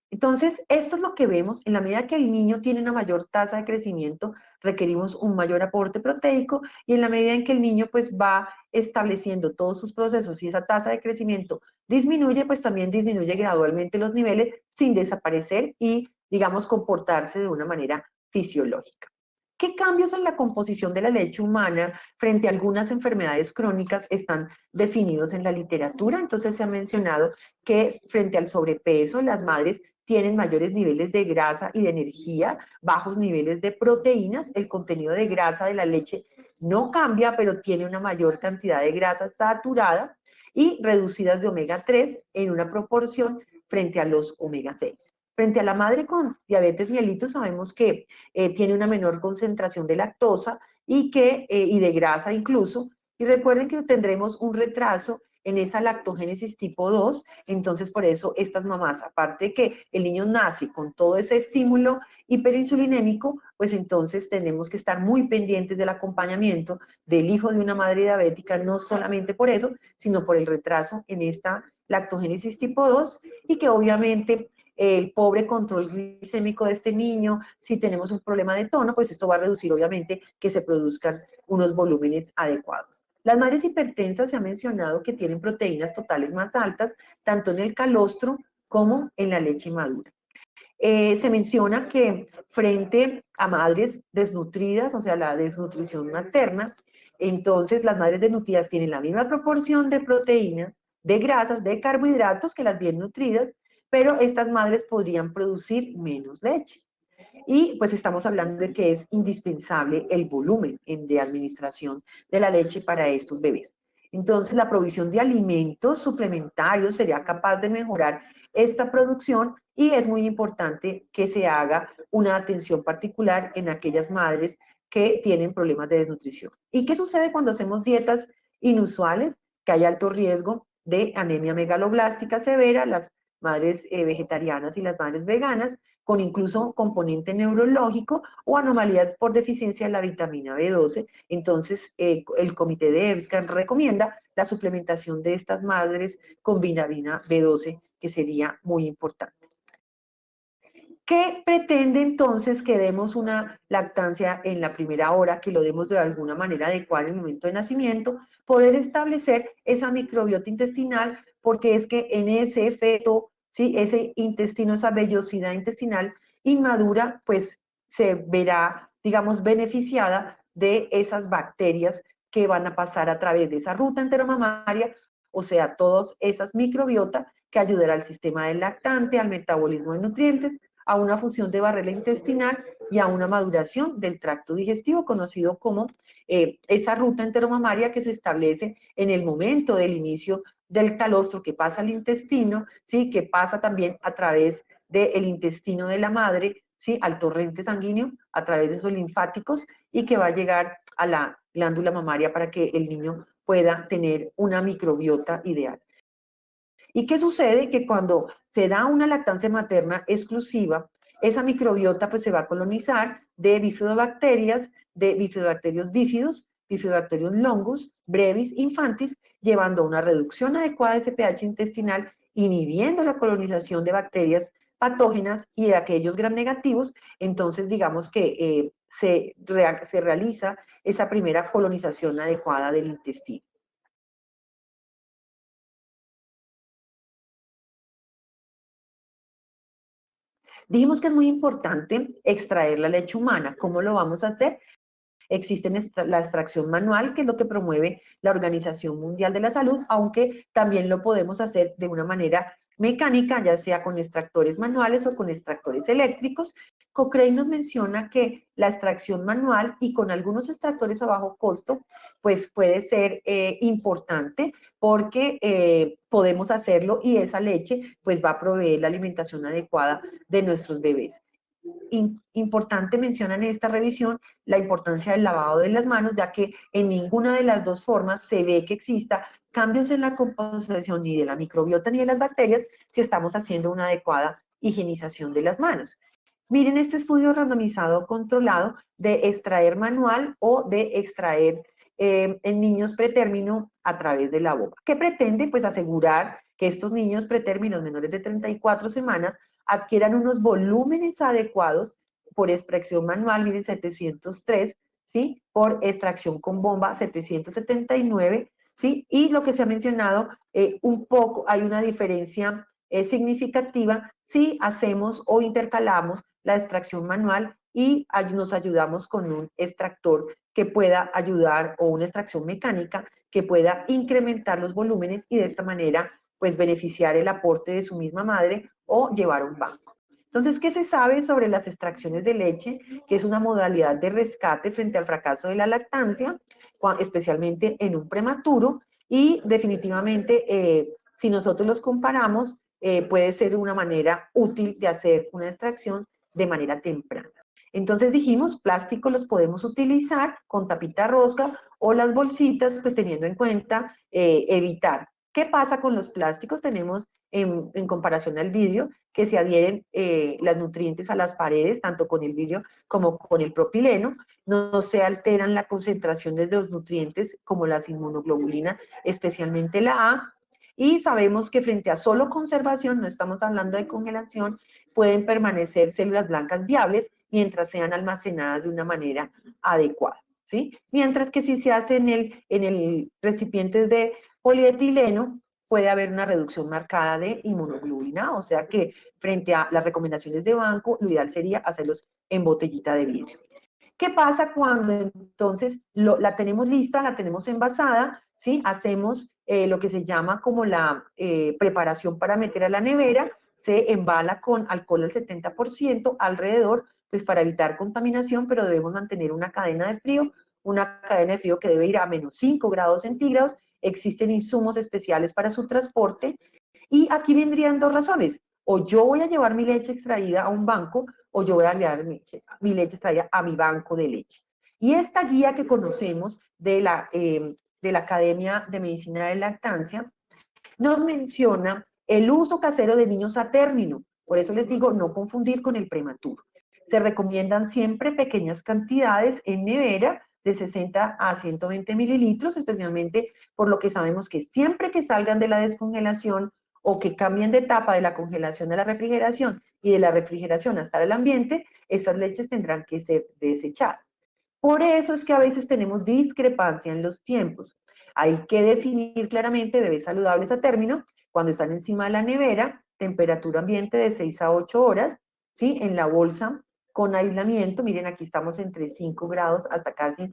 Entonces, esto es lo que vemos. En la medida que el niño tiene una mayor tasa de crecimiento, requerimos un mayor aporte proteico, y en la medida en que el niño pues va estableciendo todos sus procesos y esa tasa de crecimiento disminuye, pues también disminuye gradualmente los niveles sin desaparecer y, digamos, comportarse de una manera fisiológica. ¿Qué cambios en la composición de la leche humana frente a algunas enfermedades crónicas están definidos en la literatura? Entonces se ha mencionado que frente al sobrepeso, las madres tienen mayores niveles de grasa y de energía, bajos niveles de proteínas, el contenido de grasa de la leche no cambia, pero tiene una mayor cantidad de grasa saturada y reducidas de omega 3 en una proporción frente a los omega 6. Frente a la madre con diabetes mellitus sabemos que tiene una menor concentración de lactosa y de grasa incluso, y recuerden que tendremos un retraso en esa lactogénesis tipo 2, entonces por eso estas mamás, aparte de que el niño nace con todo ese estímulo hiperinsulinémico, pues entonces tenemos que estar muy pendientes del acompañamiento del hijo de una madre diabética, no solamente por eso, sino por el retraso en esta lactogénesis tipo 2, y que obviamente el pobre control glicémico de este niño, si tenemos un problema de tono, pues esto va a reducir obviamente que se produzcan unos volúmenes adecuados. Las madres hipertensas se ha mencionado que tienen proteínas totales más altas, tanto en el calostro como en la leche madura. Se menciona que frente a madres desnutridas, o sea, la desnutrición materna, entonces las madres desnutridas tienen la misma proporción de proteínas, de grasas, de carbohidratos que las bien nutridas, pero estas madres podrían producir menos leche. Y pues estamos hablando de que es indispensable el volumen de administración de la leche para estos bebés. Entonces, la provisión de alimentos suplementarios sería capaz de mejorar esta producción, y es muy importante que se haga una atención particular en aquellas madres que tienen problemas de desnutrición. ¿Y qué sucede cuando hacemos dietas inusuales? Que hay alto riesgo de anemia megaloblástica severa, las madres vegetarianas y las madres veganas, con incluso componente neurológico o anomalías por deficiencia de la vitamina B12. Entonces, el comité de EBSCAN recomienda la suplementación de estas madres con vitamina B12, que sería muy importante. ¿Qué pretende entonces que demos una lactancia en la primera hora, que lo demos de alguna manera adecuada en el momento de nacimiento? Poder establecer esa microbiota intestinal, porque es que en ese feto, ¿sí? Ese intestino, esa vellosidad intestinal inmadura, pues se verá, digamos, beneficiada de esas bacterias que van a pasar a través de esa ruta enteromamaria, o sea, todas esas microbiotas que ayudará al sistema del lactante, al metabolismo de nutrientes, a una fusión de barrera intestinal y a una maduración del tracto digestivo, conocido como esa ruta enteromamaria que se establece en el momento del inicio del calostro que pasa al intestino, ¿sí? Que pasa también a través del intestino de la madre, ¿sí? Al torrente sanguíneo, a través de esos linfáticos, y que va a llegar a la glándula mamaria para que el niño pueda tener una microbiota ideal. ¿Y qué sucede? Que cuando se da una lactancia materna exclusiva, esa microbiota pues se va a colonizar de bifidobacterias, de bifidobacterios bífidos, bifidobacterium longus, brevis, infantis, llevando a una reducción adecuada de ese pH intestinal, inhibiendo la colonización de bacterias patógenas y de aquellos gram negativos. Entonces digamos que se realiza esa primera colonización adecuada del intestino. Dijimos que es muy importante extraer la leche humana. ¿Cómo lo vamos a hacer? Existe la extracción manual, que es lo que promueve la Organización Mundial de la Salud, aunque también lo podemos hacer de una manera mecánica, ya sea con extractores manuales o con extractores eléctricos. Cochrane nos menciona que la extracción manual y con algunos extractores a bajo costo, pues puede ser importante porque podemos hacerlo y esa leche pues va a proveer la alimentación adecuada de nuestros bebés. Importante mencionan en esta revisión la importancia del lavado de las manos, ya que en ninguna de las dos formas se ve que exista cambios en la composición ni de la microbiota ni de las bacterias si estamos haciendo una adecuada higienización de las manos. Miren este estudio randomizado controlado de extraer manual o de extraer en niños pretérmino a través de la boca. ¿Qué pretende? Pues asegurar que estos niños pretérminos menores de 34 semanas adquieran unos volúmenes adecuados por extracción manual, miren, 703, ¿sí? Por extracción con bomba, 779, ¿sí? Y lo que se ha mencionado, un poco, hay una diferencia significativa si hacemos o intercalamos la extracción manual y nos ayudamos con un extractor que pueda ayudar, o una extracción mecánica que pueda incrementar los volúmenes y de esta manera pues beneficiar el aporte de su misma madre o llevar un banco. Entonces, ¿qué se sabe sobre las extracciones de leche? Que es una modalidad de rescate frente al fracaso de la lactancia, especialmente en un prematuro, y definitivamente, si nosotros los comparamos, puede ser una manera útil de hacer una extracción de manera temprana. Entonces dijimos, plástico los podemos utilizar con tapita rosca o las bolsitas, pues teniendo en cuenta evitar. ¿Qué pasa con los plásticos? Tenemos en comparación al vidrio que se adhieren las nutrientes a las paredes, tanto con el vidrio como con el propileno. No se alteran la concentración de los nutrientes como las inmunoglobulinas, especialmente la A. Y sabemos que frente a solo conservación, no estamos hablando de congelación, pueden permanecer células blancas viables mientras sean almacenadas de una manera adecuada, ¿sí? Mientras que si se hace en el recipiente de polietileno, puede haber una reducción marcada de inmunoglobulina, o sea que frente a las recomendaciones de banco, lo ideal sería hacerlos en botellita de vidrio. ¿Qué pasa cuando entonces la tenemos lista, la tenemos envasada, ¿sí? Hacemos lo que se llama como la preparación para meter a la nevera, se embala con alcohol al 70% alrededor, pues para evitar contaminación, pero debemos mantener una cadena de frío que debe ir a menos 5 grados centígrados. Existen insumos especiales para su transporte y aquí vendrían dos razones. O yo voy a llevar mi leche extraída a un banco o yo voy a llevar mi leche extraída a mi banco de leche. Y esta guía que conocemos de la Academia de Medicina de Lactancia nos menciona el uso casero de niños a término. Por eso les digo, no confundir con el prematuro. Se recomiendan siempre pequeñas cantidades en nevera de 60 a 120 mililitros, especialmente por lo que sabemos que siempre que salgan de la descongelación o que cambien de etapa de la congelación a la refrigeración y de la refrigeración hasta el ambiente, estas leches tendrán que ser desechadas. Por eso es que a veces tenemos discrepancia en los tiempos. Hay que definir claramente bebés saludables a término cuando están encima de la nevera, temperatura ambiente de 6 a 8 horas, ¿sí? En la bolsa con aislamiento, miren aquí estamos entre 5 grados hasta casi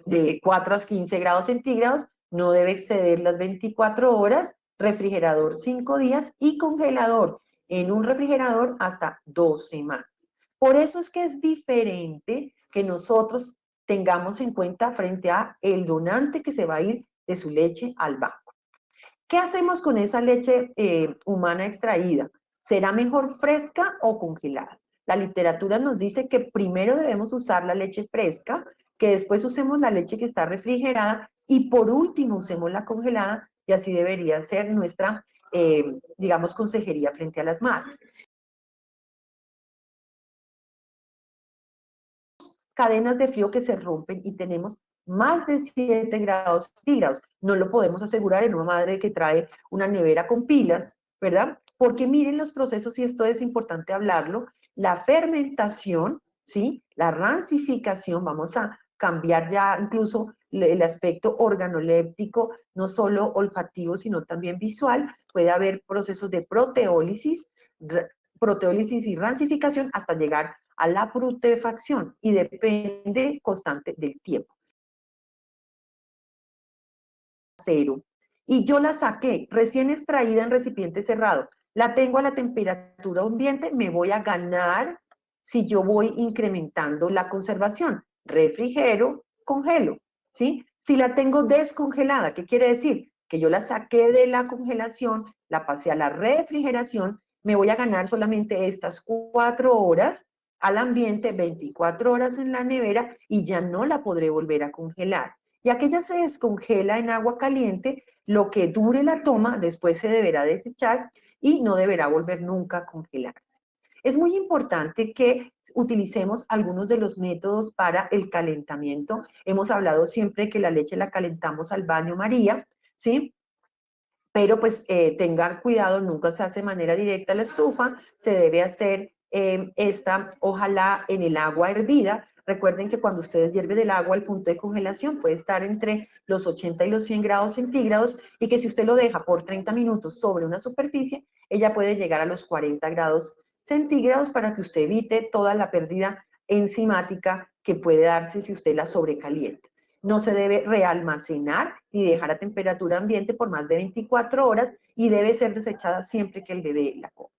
de 4 a 15 grados centígrados, no debe exceder las 24 horas, refrigerador 5 días y congelador en un refrigerador hasta 2 semanas. Por eso es que es diferente que nosotros tengamos en cuenta frente a el donante que se va a ir de su leche al banco. ¿Qué hacemos con esa leche humana extraída? ¿Será mejor fresca o congelada? La literatura nos dice que primero debemos usar la leche fresca, que después usemos la leche que está refrigerada y por último usemos la congelada, y así debería ser nuestra, digamos, consejería frente a las madres. Cadenas de frío que se rompen y tenemos más de 7 grados centígrados. No lo podemos asegurar en una madre que trae una nevera con pilas, ¿verdad? Porque miren los procesos, y esto es importante hablarlo, la fermentación, ¿sí? La rancificación, vamos a cambiar ya incluso el aspecto organoléptico, no solo olfativo, sino también visual. Puede haber procesos de proteólisis y rancificación hasta llegar a la putrefacción, y depende constante del tiempo. Cero. Y yo la saqué recién extraída en recipiente cerrado. La tengo a la temperatura ambiente, me voy a ganar si yo voy incrementando la conservación. Refrigero, congelo, ¿sí? Si la tengo descongelada, ¿qué quiere decir? Que yo la saqué de la congelación, la pasé a la refrigeración, me voy a ganar solamente estas 4 horas al ambiente, 24 horas en la nevera, y ya no la podré volver a congelar. Y aquella se descongela en agua caliente, lo que dure la toma, después se deberá desechar y no deberá volver nunca a congelarse. Es muy importante que utilicemos algunos de los métodos para el calentamiento. Hemos hablado siempre que la leche la calentamos al baño María, ¿sí? Pero pues tengan cuidado, nunca se hace de manera directa a la estufa, se debe hacer esta, ojalá en el agua hervida. Recuerden que cuando ustedes hierven el agua, el punto de congelación puede estar entre los 80 y los 100 grados centígrados, y que si usted lo deja por 30 minutos sobre una superficie, ella puede llegar a los 40 grados centígrados, para que usted evite toda la pérdida enzimática que puede darse si usted la sobrecalienta. No se debe realmacenar ni dejar a temperatura ambiente por más de 24 horas, y debe ser desechada siempre que el bebé la coma.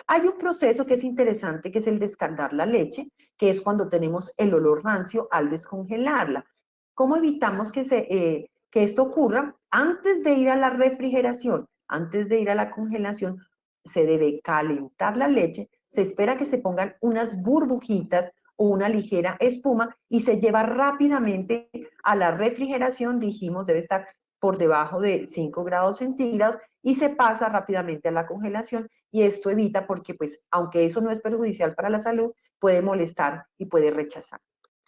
Hay un proceso que es interesante, que es el descargar la leche, que es cuando tenemos el olor rancio al descongelarla. ¿Cómo evitamos que esto ocurra? Antes de ir a la refrigeración, antes de ir a la congelación, se debe calentar la leche, se espera que se pongan unas burbujitas o una ligera espuma, y se lleva rápidamente a la refrigeración. Dijimos, debe estar por debajo de 5 grados centígrados, y se pasa rápidamente a la congelación, y esto evita, porque pues aunque eso no es perjudicial para la salud, puede molestar y puede rechazar.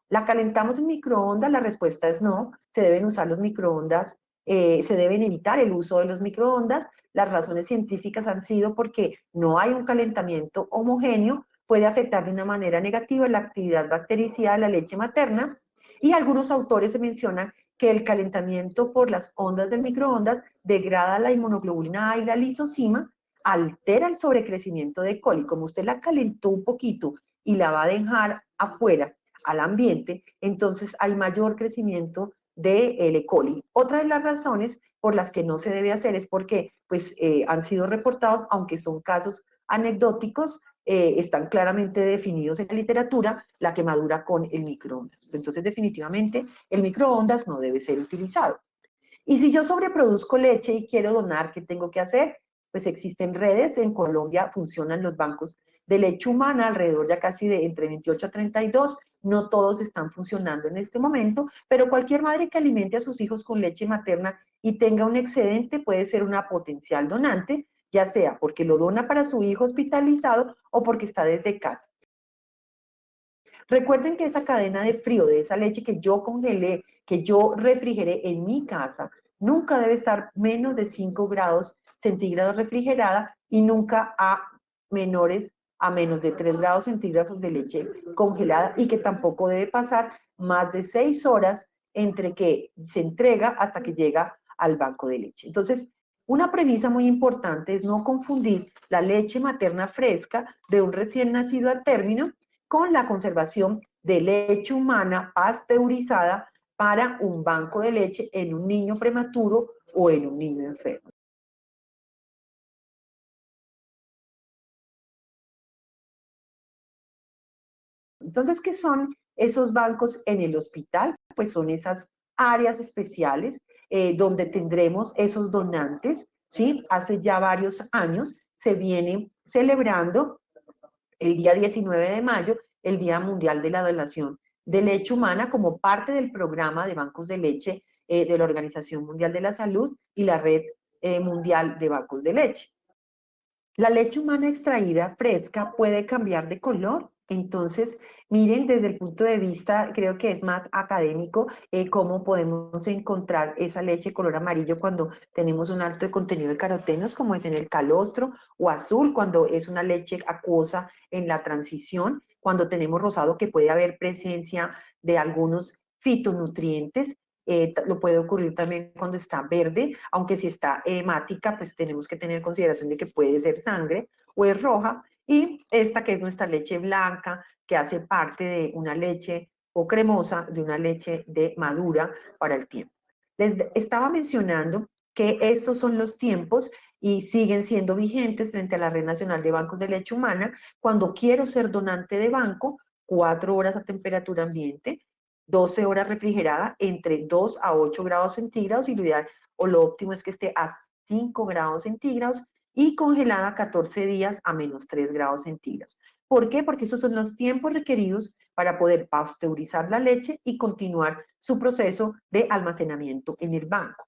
¿La calentamos en microondas? La respuesta es no. Se deben usar los microondas, se deben evitar el uso de los microondas. Las razones científicas han sido porque no hay un calentamiento homogéneo, puede afectar de una manera negativa la actividad bactericida de la leche materna, y algunos autores se mencionan que el calentamiento por las ondas del microondas degrada la inmunoglobulina A y la lisozima, altera el sobrecrecimiento de E. coli. Como usted la calentó un poquito y la va a dejar afuera al ambiente, entonces hay mayor crecimiento de E. coli. Otra de las razones por las que no se debe hacer es porque pues, han sido reportados, aunque son casos anecdóticos, están claramente definidos en la literatura, la quemadura con el microondas. Entonces, definitivamente, el microondas no debe ser utilizado. Y si yo sobreproduzco leche y quiero donar, ¿qué tengo que hacer? Pues existen redes, en Colombia funcionan los bancos de leche humana, alrededor ya casi de entre 28 a 32, no todos están funcionando en este momento, pero cualquier madre que alimente a sus hijos con leche materna y tenga un excedente puede ser una potencial donante, ya sea porque lo dona para su hijo hospitalizado o porque está desde casa. Recuerden que esa cadena de frío de esa leche que yo congelé, que yo refrigeré en mi casa, nunca debe estar menos de 5 grados centígrados refrigerada, y nunca a menos de 3 grados centígrados de leche congelada, y que tampoco debe pasar más de 6 horas entre que se entrega hasta que llega al banco de leche. Entonces, una premisa muy importante es no confundir la leche materna fresca de un recién nacido a término con la conservación de leche humana pasteurizada para un banco de leche en un niño prematuro o en un niño enfermo. Entonces, ¿qué son esos bancos en el hospital? Pues son esas áreas especiales donde tendremos esos donantes, ¿sí? Hace ya varios años se viene celebrando el día 19 de mayo, el Día Mundial de la Donación de Leche Humana, como parte del programa de bancos de leche de la Organización Mundial de la Salud y la Red Mundial de Bancos de Leche. La leche humana extraída fresca puede cambiar de color. Entonces, miren, desde el punto de vista, creo que es más académico, cómo podemos encontrar esa leche color amarillo cuando tenemos un alto de contenido de carotenos, como es en el calostro, o azul cuando es una leche acuosa en la transición, cuando tenemos rosado que puede haber presencia de algunos fitonutrientes. Lo puede ocurrir también cuando está verde, aunque si está hemática, pues tenemos que tener consideración de que puede ser sangre o es roja. Y esta que es nuestra leche blanca, que hace parte de una leche o cremosa, de una leche de madura para el tiempo. Les estaba mencionando que estos son los tiempos y siguen siendo vigentes frente a la Red Nacional de Bancos de Leche Humana. Cuando quiero ser donante de banco, 4 horas a temperatura ambiente, 12 horas refrigerada entre 2 a 8 grados centígrados y lo ideal o lo óptimo es que esté a 5 grados centígrados y congelada 14 días a menos 3 grados centígrados. ¿Por qué? Porque esos son los tiempos requeridos para poder pasteurizar la leche y continuar su proceso de almacenamiento en el banco.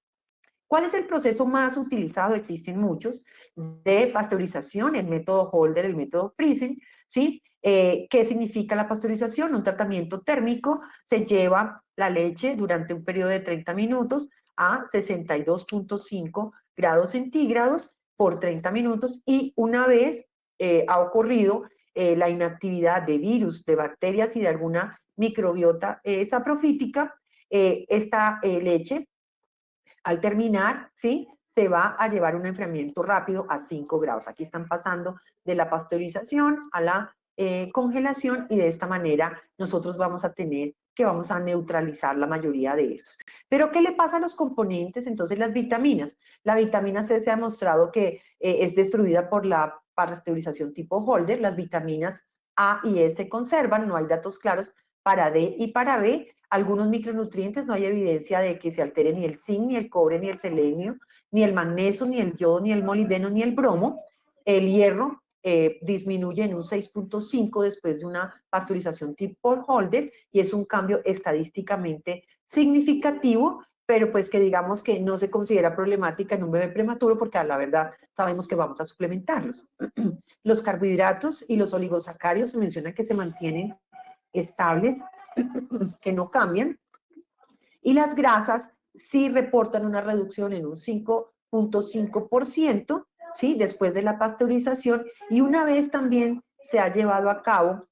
¿Cuál es el proceso más utilizado? Existen muchos de pasteurización, el método Holder, el método freezing, ¿sí? ¿Qué significa la pasteurización? Un tratamiento térmico, se lleva la leche durante un periodo de 30 minutos a 62.5 grados centígrados por 30 minutos y una vez ha ocurrido la inactividad de virus, de bacterias y de alguna microbiota saprofítica, esta leche al terminar, ¿sí? Se va a llevar un enfriamiento rápido a 5 grados. Aquí están pasando de la pasteurización a la congelación y de esta manera nosotros vamos a tener que vamos a neutralizar la mayoría de estos. Pero ¿qué le pasa a los componentes? Entonces las vitaminas. La vitamina C se ha mostrado que es destruida por la pasteurización tipo Holder. Las vitaminas A y E se conservan, no hay datos claros para D y para B. Algunos micronutrientes, no hay evidencia de que se altere ni el zinc, ni el cobre, ni el selenio, ni el magnesio, ni el yodo, ni el molibdeno, ni el bromo. El hierro disminuye en un 6.5 después de una pasteurización tipo Holder y es un cambio estadísticamente significativo, pero pues que digamos que no se considera problemática en un bebé prematuro porque a la verdad sabemos que vamos a suplementarlos. Los carbohidratos y los oligosacáridos se menciona que se mantienen estables, que no cambian, y las grasas sí reportan una reducción en un 5.5%, ¿sí? Después de la pasteurización, y una vez también se ha llevado a cabo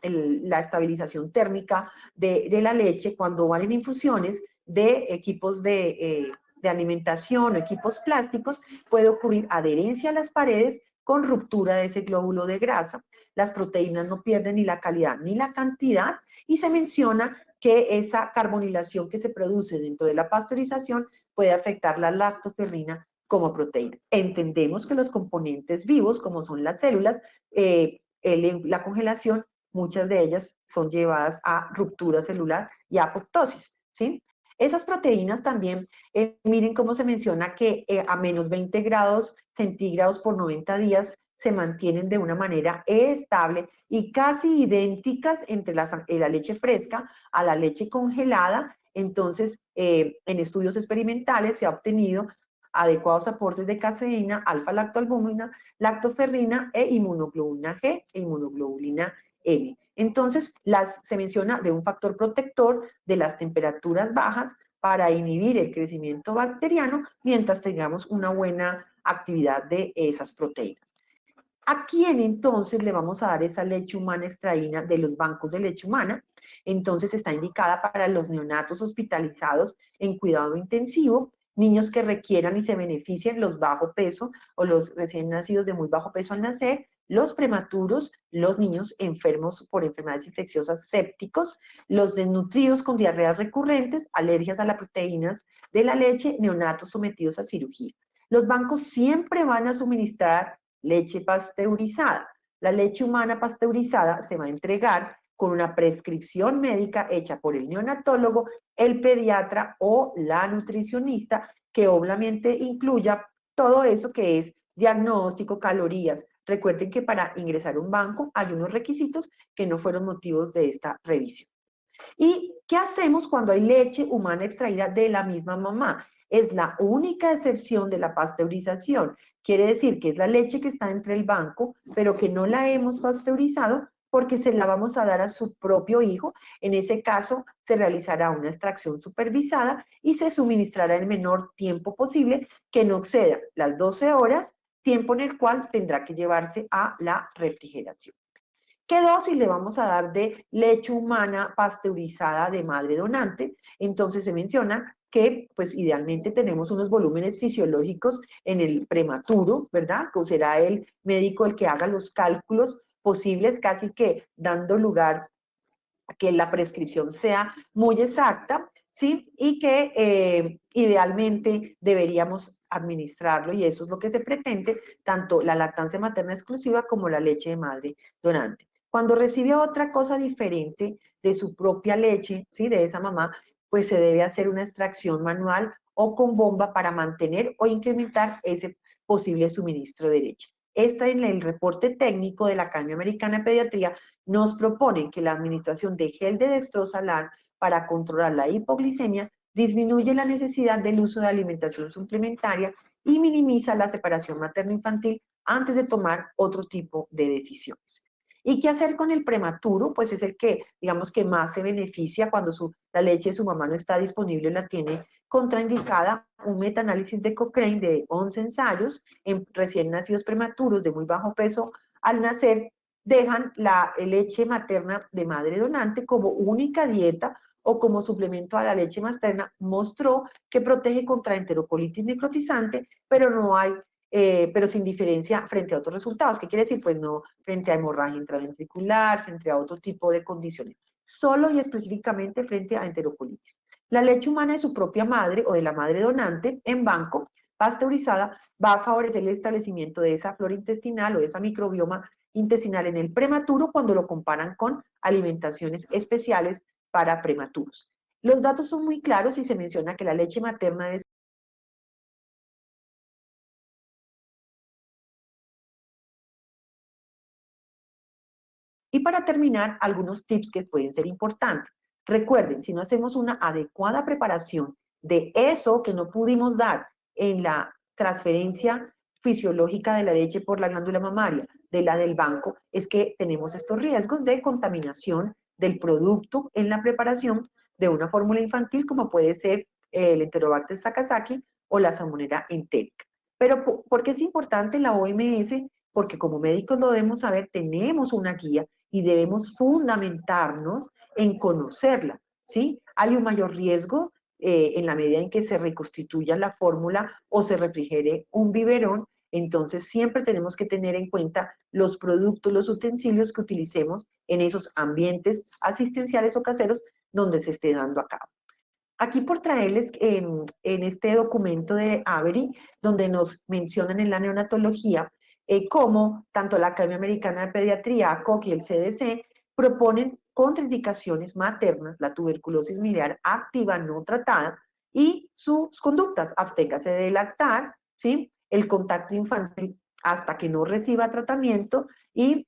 la estabilización térmica de la leche cuando van en infusiones de equipos de alimentación o equipos plásticos, puede ocurrir adherencia a las paredes con ruptura de ese glóbulo de grasa. Las proteínas no pierden ni la calidad ni la cantidad y se menciona que esa carbonilación que se produce dentro de la pasteurización puede afectar la lactoferrina como proteína. Entendemos que los componentes vivos, como son las células, la congelación, muchas de ellas son llevadas a ruptura celular y a apoptosis, ¿sí? Esas proteínas también, miren cómo se menciona que a menos 20 grados centígrados por 90 días se mantienen de una manera estable y casi idénticas entre la leche fresca a la leche congelada. Entonces, en estudios experimentales se ha obtenido adecuados aportes de caseína, alfa-lactoalbúmina, lactoferrina e inmunoglobulina G e inmunoglobulina M. Entonces, se menciona de un factor protector de las temperaturas bajas para inhibir el crecimiento bacteriano mientras tengamos una buena actividad de esas proteínas. ¿A quién entonces le vamos a dar esa leche humana extraída de los bancos de leche humana? Entonces está indicada para los neonatos hospitalizados en cuidado intensivo, niños que requieran y se beneficien los bajo peso o los recién nacidos de muy bajo peso al nacer, los prematuros, los niños enfermos por enfermedades infecciosas sépticos, los desnutridos con diarreas recurrentes, alergias a las proteínas de la leche, neonatos sometidos a cirugía. Los bancos siempre van a suministrar leche pasteurizada. La leche humana pasteurizada se va a entregar con una prescripción médica hecha por el neonatólogo, el pediatra o la nutricionista, que obviamente incluya todo eso que es diagnóstico, calorías. Recuerden que para ingresar a un banco hay unos requisitos que no fueron motivos de esta revisión. ¿Y qué hacemos cuando hay leche humana extraída de la misma mamá? Es la única excepción de la pasteurización. Quiere decir que es la leche que está entre el banco, pero que no la hemos pasteurizado porque se la vamos a dar a su propio hijo. En ese caso, se realizará una extracción supervisada y se suministrará en el menor tiempo posible, que no exceda las 12 horas, tiempo en el cual tendrá que llevarse a la refrigeración. ¿Qué dosis le vamos a dar de leche humana pasteurizada de madre donante? Entonces se menciona que pues idealmente tenemos unos volúmenes fisiológicos en el prematuro, ¿verdad? Que será el médico el que haga los cálculos posibles, casi que dando lugar a que la prescripción sea muy exacta, ¿sí? Y que idealmente deberíamos administrarlo, y eso es lo que se pretende, tanto la lactancia materna exclusiva como la leche de madre donante. Cuando recibe otra cosa diferente de su propia leche, ¿sí? De esa mamá, pues se debe hacer una extracción manual o con bomba para mantener o incrementar ese posible suministro de leche. Esta en el reporte técnico de la Academia Americana de Pediatría nos proponen que la administración de gel de dextrosalar para controlar la hipoglicemia disminuye la necesidad del uso de alimentación suplementaria y minimiza la separación materno-infantil antes de tomar otro tipo de decisiones. ¿Y qué hacer con el prematuro? Pues es el que, digamos, que más se beneficia cuando la leche de su mamá no está disponible, la tiene contraindicada. Un metaanálisis de Cochrane de 11 ensayos en recién nacidos prematuros de muy bajo peso al nacer dejan la leche materna de madre donante como única dieta o como suplemento a la leche materna, mostró que protege contra enterocolitis necrotizante, pero no hay, pero sin diferencia frente a otros resultados. ¿Qué quiere decir? Pues no frente a hemorragia intraventricular, frente a otro tipo de condiciones, solo y específicamente frente a enterocolitis. La leche humana de su propia madre o de la madre donante en banco pasteurizada va a favorecer el establecimiento de esa flora intestinal o de esa microbioma intestinal en el prematuro cuando lo comparan con alimentaciones especiales para prematuros. Los datos son muy claros y se menciona que la leche materna debe. Y para terminar, algunos tips que pueden ser importantes. Recuerden, si no hacemos una adecuada preparación de eso que no pudimos dar en la transferencia fisiológica de la leche por la glándula mamaria, de la del banco, es que tenemos estos riesgos de contaminación del producto en la preparación de una fórmula infantil, como puede ser el Enterobacter sakazaki o la salmonela entérica. Pero ¿por qué es importante la OMS? Porque como médicos lo debemos saber, tenemos una guía y debemos fundamentarnos en conocerla, ¿sí? Hay un mayor riesgo en la medida en que se reconstituya la fórmula o se refrigere un biberón. Entonces siempre tenemos que tener en cuenta los productos, los utensilios que utilicemos en esos ambientes asistenciales o caseros donde se esté dando a cabo. Aquí por traerles en este documento de Avery, donde nos mencionan en la neonatología cómo tanto la Academia Americana de Pediatría, ACOC y el CDC proponen contraindicaciones maternas, la tuberculosis miliar activa no tratada y sus conductas, absténgase de lactar, ¿sí? El contacto infantil hasta que no reciba tratamiento y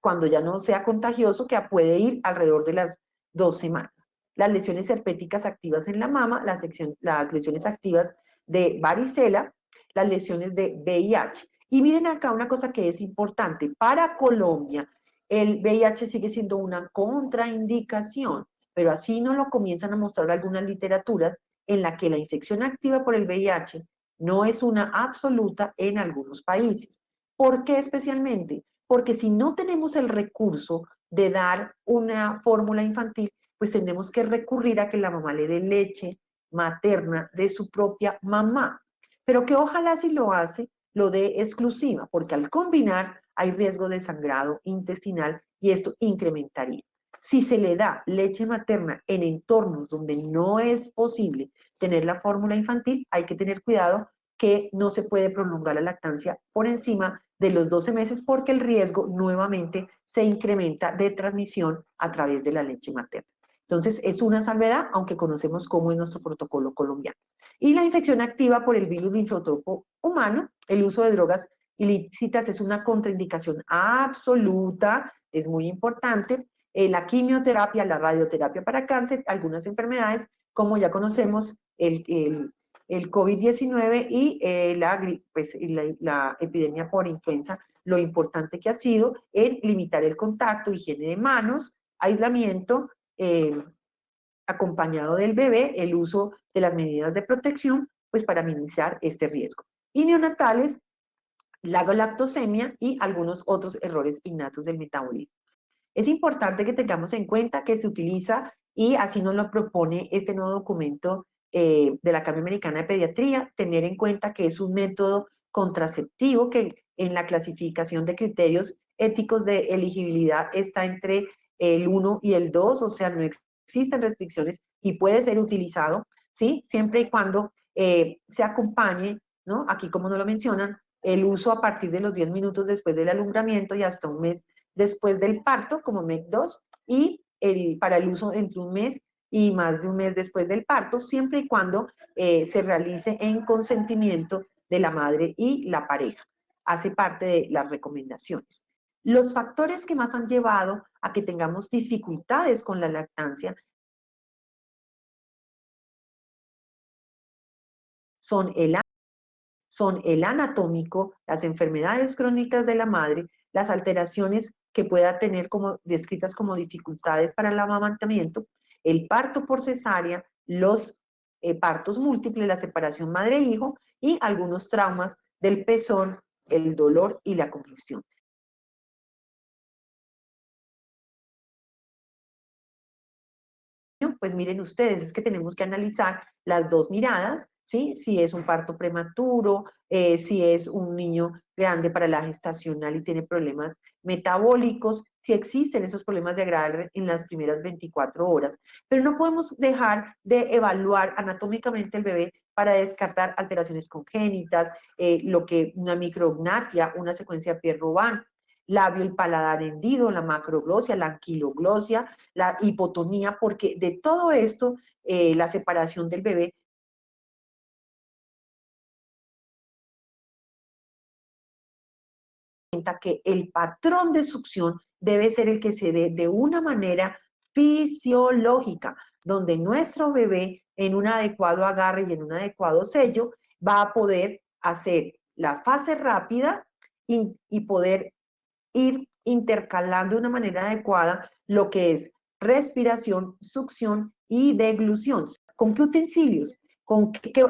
cuando ya no sea contagioso, que puede ir alrededor de las 2 semanas. Las lesiones herpéticas activas en la mama, las lesiones activas de varicela, las lesiones de VIH. Y miren acá una cosa que es importante. Para Colombia, el VIH sigue siendo una contraindicación, pero así nos lo comienzan a mostrar algunas literaturas en la que la infección activa por el VIH no es una absoluta en algunos países. ¿Por qué especialmente? Porque si no tenemos el recurso de dar una fórmula infantil, pues tenemos que recurrir a que la mamá le dé leche materna de su propia mamá. Pero que ojalá si lo hace, lo dé exclusiva, porque al combinar hay riesgo de sangrado intestinal y esto incrementaría. Si se le da leche materna en entornos donde no es posible tener la fórmula infantil, hay que tener cuidado que no se puede prolongar la lactancia por encima de los 12 meses porque el riesgo nuevamente se incrementa de transmisión a través de la leche materna. Entonces, es una salvedad, aunque conocemos cómo es nuestro protocolo colombiano. Y la infección activa por el virus linfotropo humano, el uso de drogas ilícitas es una contraindicación absoluta, es muy importante. La quimioterapia, la radioterapia para cáncer, algunas enfermedades, como ya conocemos, el COVID-19 y la epidemia por influenza, lo importante que ha sido en limitar el contacto, higiene de manos, aislamiento, acompañado del bebé, el uso de las medidas de protección, pues para minimizar este riesgo. Y neonatales, la galactosemia y algunos otros errores innatos del metabolismo. Es importante que tengamos en cuenta que se utiliza, y así nos lo propone este nuevo documento de la Academia Americana de Pediatría, tener en cuenta que es un método contraceptivo que en la clasificación de criterios éticos de elegibilidad está entre el 1 y el 2, o sea, no existen restricciones y puede ser utilizado, ¿sí? Siempre y cuando se acompañe, ¿no? Aquí como nos lo mencionan, el uso a partir de los 10 minutos después del alumbramiento y hasta un mes después del parto, como MEC2, y para el uso entre un mes y más de un mes después del parto, siempre y cuando se realice en consentimiento de la madre y la pareja. Hace parte de las recomendaciones. Los factores que más han llevado a que tengamos dificultades con la lactancia son el anatómico, las enfermedades crónicas de la madre, las alteraciones que pueda tener como descritas como dificultades para el amamantamiento, el parto por cesárea, los partos múltiples, la separación madre-hijo y algunos traumas del pezón, el dolor y la congestión. Pues miren ustedes, es que tenemos que analizar las dos miradas, ¿sí? Si es un parto prematuro, si es un niño grande para la gestacional y tiene problemas metabólicos, si existen esos problemas de Agar en las primeras 24 horas. Pero no podemos dejar de evaluar anatómicamente el bebé para descartar alteraciones congénitas, lo que una micrognatia, una secuencia Pierre-Robin, labio y paladar hendido, la macroglosia, la anquiloglosia, la hipotonía, porque de todo esto, la separación del bebé que el patrón de succión debe ser el que se dé de una manera fisiológica, donde nuestro bebé en un adecuado agarre y en un adecuado sello va a poder hacer la fase rápida y poder ir intercalando de una manera adecuada lo que es respiración, succión y deglución. ¿Con qué utensilios?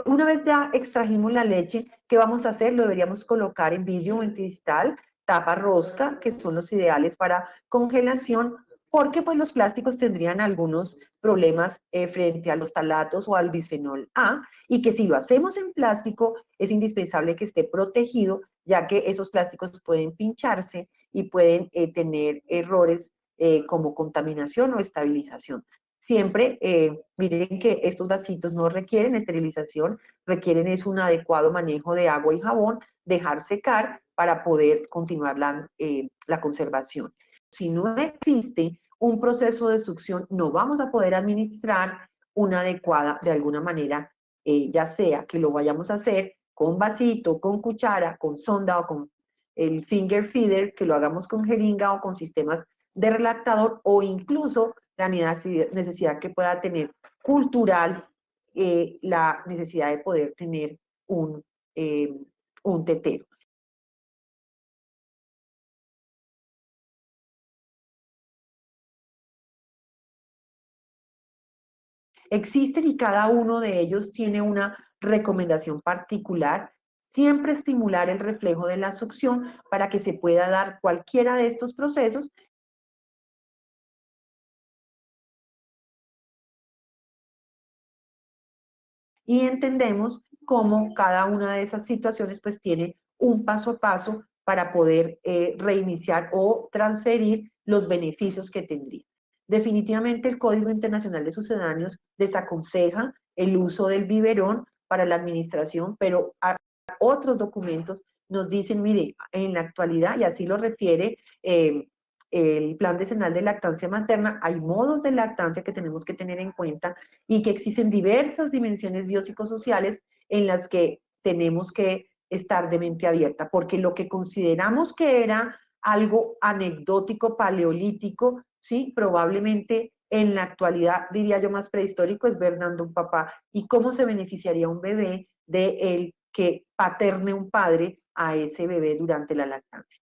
Una vez ya extrajimos la leche, ¿qué vamos a hacer? Lo deberíamos colocar en vidrio o en cristal, tapa rosca, que son los ideales para congelación, porque pues los plásticos tendrían algunos problemas frente a los talatos o al bisfenol A, y que si lo hacemos en plástico es indispensable que esté protegido, ya que esos plásticos pueden pincharse y pueden tener errores como contaminación o estabilización. Siempre miren que estos vasitos no requieren esterilización, requieren es un adecuado manejo de agua y jabón, dejar secar para poder continuar la conservación. Si no existe un proceso de succión, no vamos a poder administrar una adecuada de alguna manera, ya sea que lo vayamos a hacer con vasito, con cuchara, con sonda o con el finger feeder, que lo hagamos con jeringa o con sistemas de relactador, o incluso la necesidad que pueda tener cultural, la necesidad de poder tener eh, un tetero. Existen y cada uno de ellos tiene una recomendación particular. Siempre estimular el reflejo de la succión para que se pueda dar cualquiera de estos procesos y entendemos cómo cada una de esas situaciones pues tiene un paso a paso para poder reiniciar o transferir los beneficios que tendría. Definitivamente el Código Internacional de Sucedáneos desaconseja el uso del biberón para la administración, pero otros documentos, nos dicen, mire, en la actualidad, y así lo refiere el Plan Decenal de Lactancia Materna, hay modos de lactancia que tenemos que tener en cuenta y que existen diversas dimensiones biopsicosociales en las que tenemos que estar de mente abierta, porque lo que consideramos que era algo anecdótico, paleolítico, ¿sí? Probablemente en la actualidad, diría yo más prehistórico, es ver dando un papá y cómo se beneficiaría un bebé de el que paterne un padre a ese bebé durante la lactancia.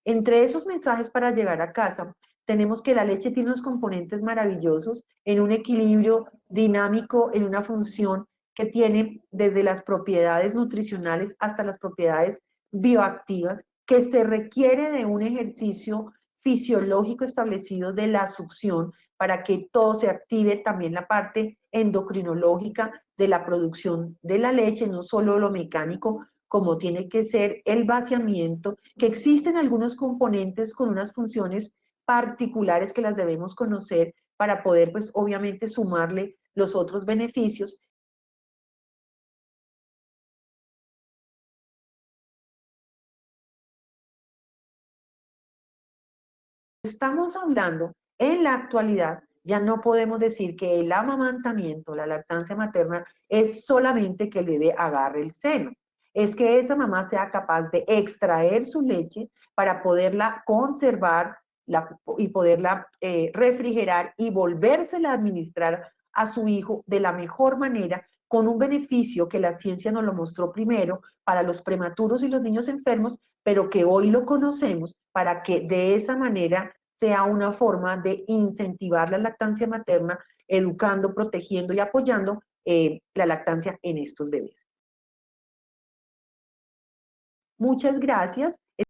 Entre esos mensajes para llegar a casa, tenemos que la leche tiene unos componentes maravillosos en un equilibrio dinámico, en una función que tiene desde las propiedades nutricionales hasta las propiedades bioactivas, que se requiere de un ejercicio fisiológico establecido de la succión para que todo se active, también la parte endocrinológica de la producción de la leche, no solo lo mecánico, como tiene que ser el vaciamiento, que existen algunos componentes con unas funciones particulares que las debemos conocer para poder, pues, obviamente sumarle los otros beneficios. Estamos hablando en la actualidad, ya no podemos decir que el amamantamiento, la lactancia materna, es solamente que el bebé agarre el seno. Es que esa mamá sea capaz de extraer su leche para poderla conservar y poderla refrigerar y volvérsela a administrar a su hijo de la mejor manera, con un beneficio que la ciencia nos lo mostró primero para los prematuros y los niños enfermos, pero que hoy lo conocemos para que de esa manera sea una forma de incentivar la lactancia materna, educando, protegiendo y apoyando la lactancia en estos bebés. Muchas gracias.